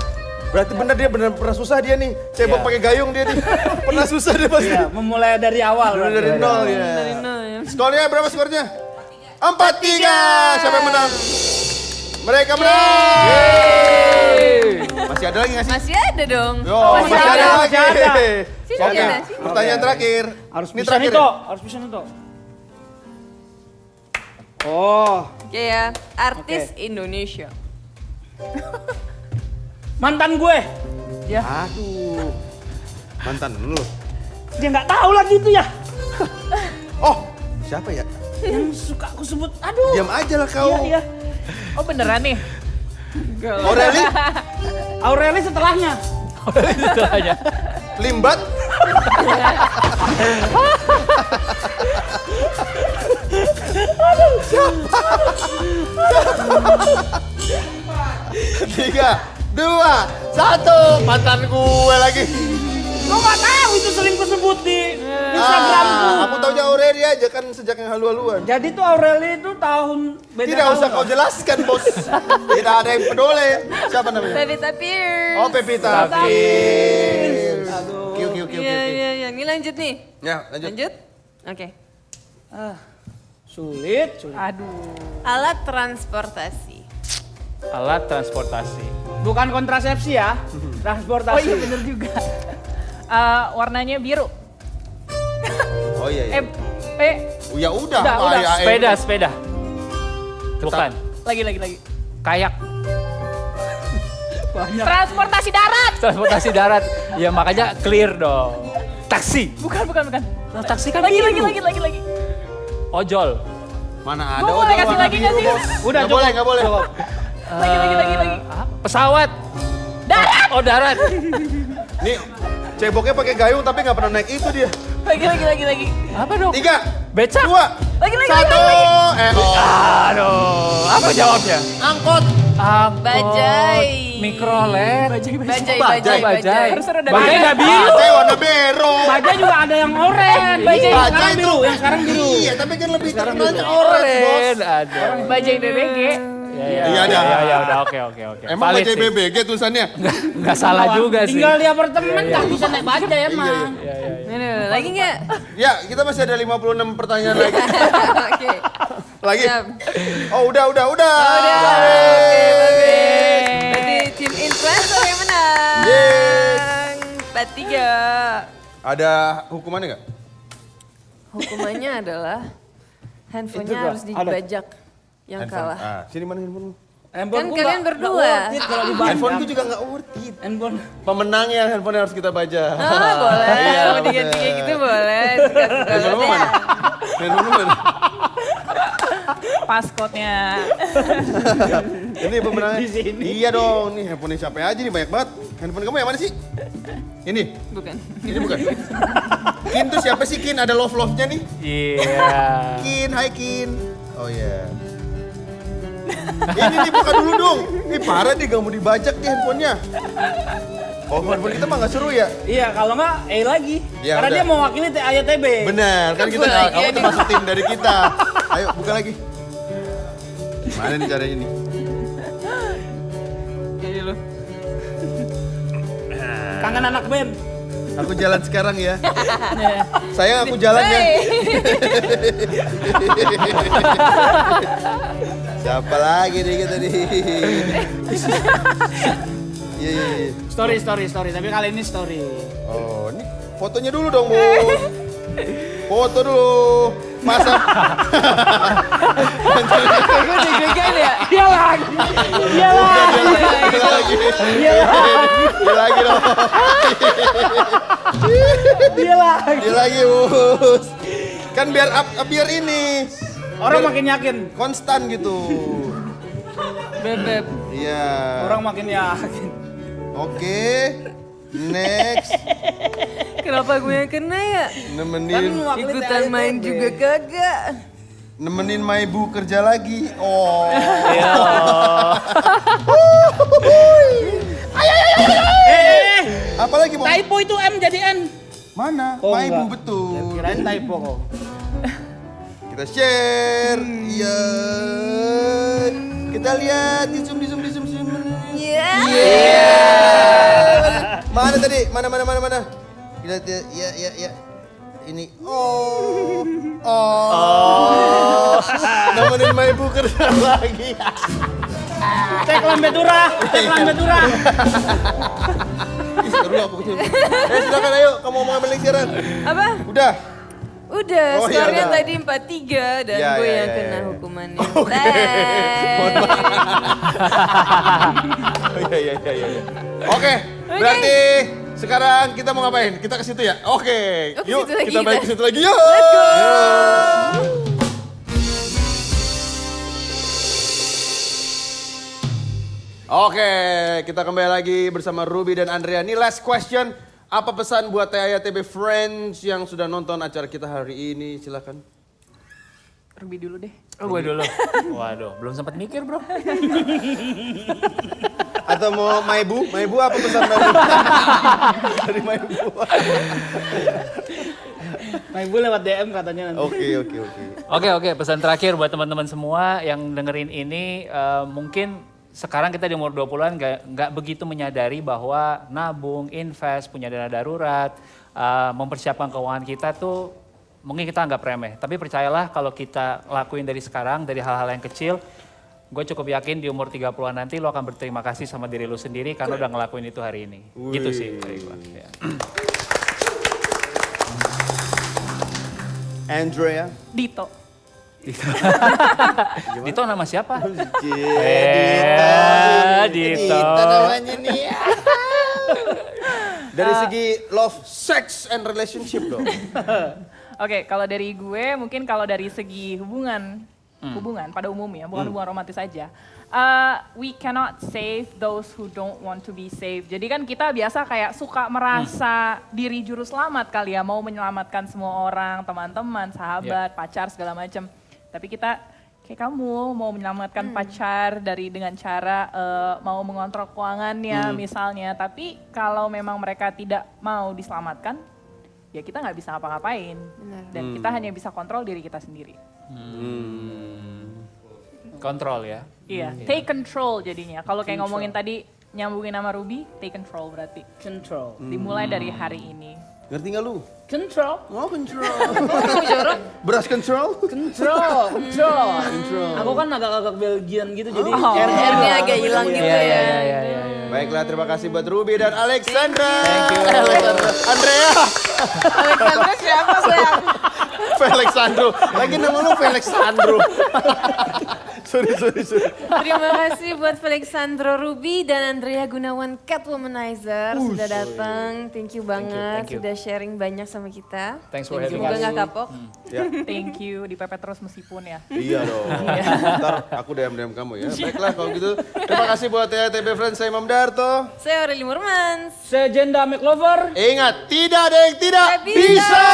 Berarti bener dia bener pernah susah dia nih. Cebok Iya. pakai gayung dia nih. Pernah susah dia pasti. Ya, memulai dari awal. Bener dari berarti. nol ya. Dari nol ya. Skornya berapa skornya? 4-3. Siapa yang menang? Mereka menang. Masih ada lagi nggak sih? Masih ada dong. Yo, masih ada, masih ada. Sini Oke, ada, sini. pertanyaan terakhir. Harus Ini bisa terakhir nih, ya? Tok. Harus bisa nih, Tok. Oh, Oke ya, artis Indonesia. mantan gue. Aduh. Mantan lu. Dia nggak tahu lagi itu ya. Oh, siapa ya? Yang suka aku sebut. Aduh. Diam aja lah kau. Iya. Oh beneran nih? Aureli, Aureli setelahnya. Itu aja. Limbat. Siapa? 3, 2, Satu, mantan gue lagi. Lo nggak tahu itu sering kusebut di Instagramku. Aku taunya Aurelia aja kan sejak yang halu-haluan. Jadi tuh Aureli itu tahun beda Tidak tahun. usah kau jelaskan, Bos. Tidak ada yang peduli. Siapa namanya? Pevita Pierce. Oh, Pevita Pierce. Aduh. Kiu. Iya. Ini lanjut nih. Ya, lanjut. Lanjut? Oke. Sulit. Aduh. Alat transportasi. Alat transportasi. Bukan kontrasepsi ya, Oh transportasi. iya bener juga. Warnanya biru. Oh iya. Iya. Ya udah. Udah. Sepeda. Bukan. Lagi. Kayak. Transportasi darat. Transportasi darat. Ya makanya clear dong. Taksi. Bukan. Nah, taksi kan Lagi. Ojol. Mana ada? Gua boleh kasih warna lagi biru, nggak sih? Bos. Udah, Nggak boleh. Lagi. Pesawat. Darat. Oh darat. Nih, ceboknya pakai gayung tapi nggak pernah naik itu dia. Lagi. Apa dong? 3, Becak. 2, Lagi. 1. Aduh. Apa jawabnya? Angkot. Angkot. Bajai. Mikrolet. Bajai. Terus ada Bajai nggak biru. Bajai warna biru. Bajai juga ada yang oranye. Bajai yang sekarang itu. biru, yang sekarang biru. Iya, tapi kan lebih terkenalnya orange, Bos. Oren. Aduh. Bajai BBG. Iya, ada. Ya udah oke. Emang Valid bajai sih. BBG tulisannya? Nggak salah juga sih. Tinggal di apartemen tak bisa naik bajai emang. Nih, lagi nggak? Ya, kita masih ada 56 pertanyaan lagi. Oke. Lagi. Siap. Oh, udah. Udah. Yeay. Berarti tim influencer yang menang. Yes. 4-3. Ada hukumannya nggak? Hukumannya adalah handphonenya Itu, Kak, harus dibajak yang kalah. Ah, sini mana handphone? Handphone Kan gua kalian nggak berdua. worth it kalau dibajak. Handphoneku juga nggak worth it. Handphone. Pemenangnya handphone harus kita baca. Oh, boleh. Iya, Mau diganti-ganti gitu boleh. Handphone lu mana? Handphone lu mana? Passcode-nya. Ini pemenangnya. Di sini. Iya dong, nih handphone siapa aja nih banyak banget. Handphone kamu yang mana sih? Ini. Bukan. Ini bukan. Kin tuh siapa sih Kin? Ada love-nya nih. Iya. Kin, hai Kin. Oh iya. Ini nih buka dulu dong. Ih parah nih gak mau dibajak nih handphonenya. Oh handphone kita mah gak seru ya? Iya, kalau nggak lagi. Ya, Karena udah. dia mewakili AYTB. Benar, kan kita Lagi kamu ya, termasuk tim dari kita. Ayo buka lagi. Mana nih caranya nih? Ini loh. Kangen anak band. Aku jalan sekarang ya. Sayang aku jalan ya. Siapa lagi nih kita nih? Iya. Story. Tapi kali ini story. Oh, ini fotonya dulu dong, Bos. Foto dulu. Masa Gue deg-degan ya. Dia lagi. dia lagi dong. Dia lagi, Bos. Kan biar ini Orang makin yakin. konstan gitu. Beb. Iya. Orang makin yakin. Oke. Next. Kenapa gue yang kena ya? Nemenin mewakili Ikutan AYTB. main juga kagak. nemenin Maibu kerja lagi. Oh. Apalagi mau? Typo itu M jadi N. Mana? Oh, Maibu enggak. betul. Kirain typo kok. Kita share. Iya. Kita lihat di zoom. Iya. Mana tadi? Mana? Kita lihat ya. Ini. Oh. Nemenin Maibu kerja lagi. Cek lambe turah. Ih, seru aku betul. Silakan ayo, kamu mau ngambil lagi siaran. Apa? Udah. Udah, Oh, iya, skornya udah. tadi 4-3 dan Ya, gue ya, yang ya, kena ya. hukumannya. Oke. Mohon maaf. Iya. Oke, berarti sekarang kita mau ngapain? Kita ke situ ya? Oke. Oh, ke Yuk, situ lagi kita balik kita. ke situ lagi. Yuk. Let's go. Oke, kita kembali lagi bersama Ruby dan Andrea. Ini last question. Apa pesan buat TAYA TV Friends yang sudah nonton acara kita hari ini? Silakan. Ruby dulu deh. Oh gue dulu. Waduh, belum sempat mikir bro. Atau mau Maibu? Maibu apa pesan dari dari Maibu? Nah ibu lewat DM katanya nanti. Oke, pesan terakhir buat teman-teman semua yang dengerin ini, mungkin sekarang kita di umur 20-an nggak begitu menyadari bahwa nabung, invest, punya dana darurat, mempersiapkan keuangan kita tuh mungkin kita anggap remeh. Tapi percayalah kalau kita lakuin dari sekarang, dari hal-hal yang kecil, gue cukup yakin di umur 30-an nanti lo akan berterima kasih sama diri lo sendiri karena udah ngelakuin itu hari ini. Gitu sih dari gue. Ya. Andrea. Dito. Dito nama siapa? Dito namanya nih. Dari segi love, sex, and relationship dong. Oke, kalau dari gue mungkin kalau dari segi hubungan pada umumnya, bukan hubungan romantis aja. We cannot save those who don't want to be saved. Jadi kan kita biasa kayak suka merasa diri juru selamat kali ya, mau menyelamatkan semua orang, teman-teman, sahabat, pacar segala macam. Tapi kita kayak kamu mau menyelamatkan pacar dengan cara mau mengontrol keuangannya misalnya. Tapi kalau memang mereka tidak mau diselamatkan, ya kita nggak bisa ngapa-ngapain. Dan kita hanya bisa kontrol diri kita sendiri. Kontrol ya. Iya, take control jadinya. Kalau kayak ngomongin tadi nyambungin nama Ruby, take control berarti. Control. Dimulai dari hari ini. Ngerti nggak lu? Control. Oh, control. Beras control? Control. Aku kan agak-agak Belgian gitu jadi R-nya agak hilang gitu ya. Baiklah, terima kasih buat Ruby dan Alexandra. Thank you. Andrea. Alexandra siapa sayang? Felixandro. Lagi nama lu Felixandro. sorry. Terima kasih buat Felixandro Ruby dan Andrea Gunawan Catwomanizer sudah datang. Thank you banget thank you. sudah sharing banyak sama kita. Thanks for having Semoga us. nggak kapok. Ya. Thank you, dipepet terus meskipun ya. Iya dong. Ntar aku DM kamu ya. Baiklah kalau gitu. Terima kasih buat TB Friends, saya Imam Darto. Saya Aureli Murmans. Segenda McLover. Ingat, tidak ada yang tidak bisa. bisa.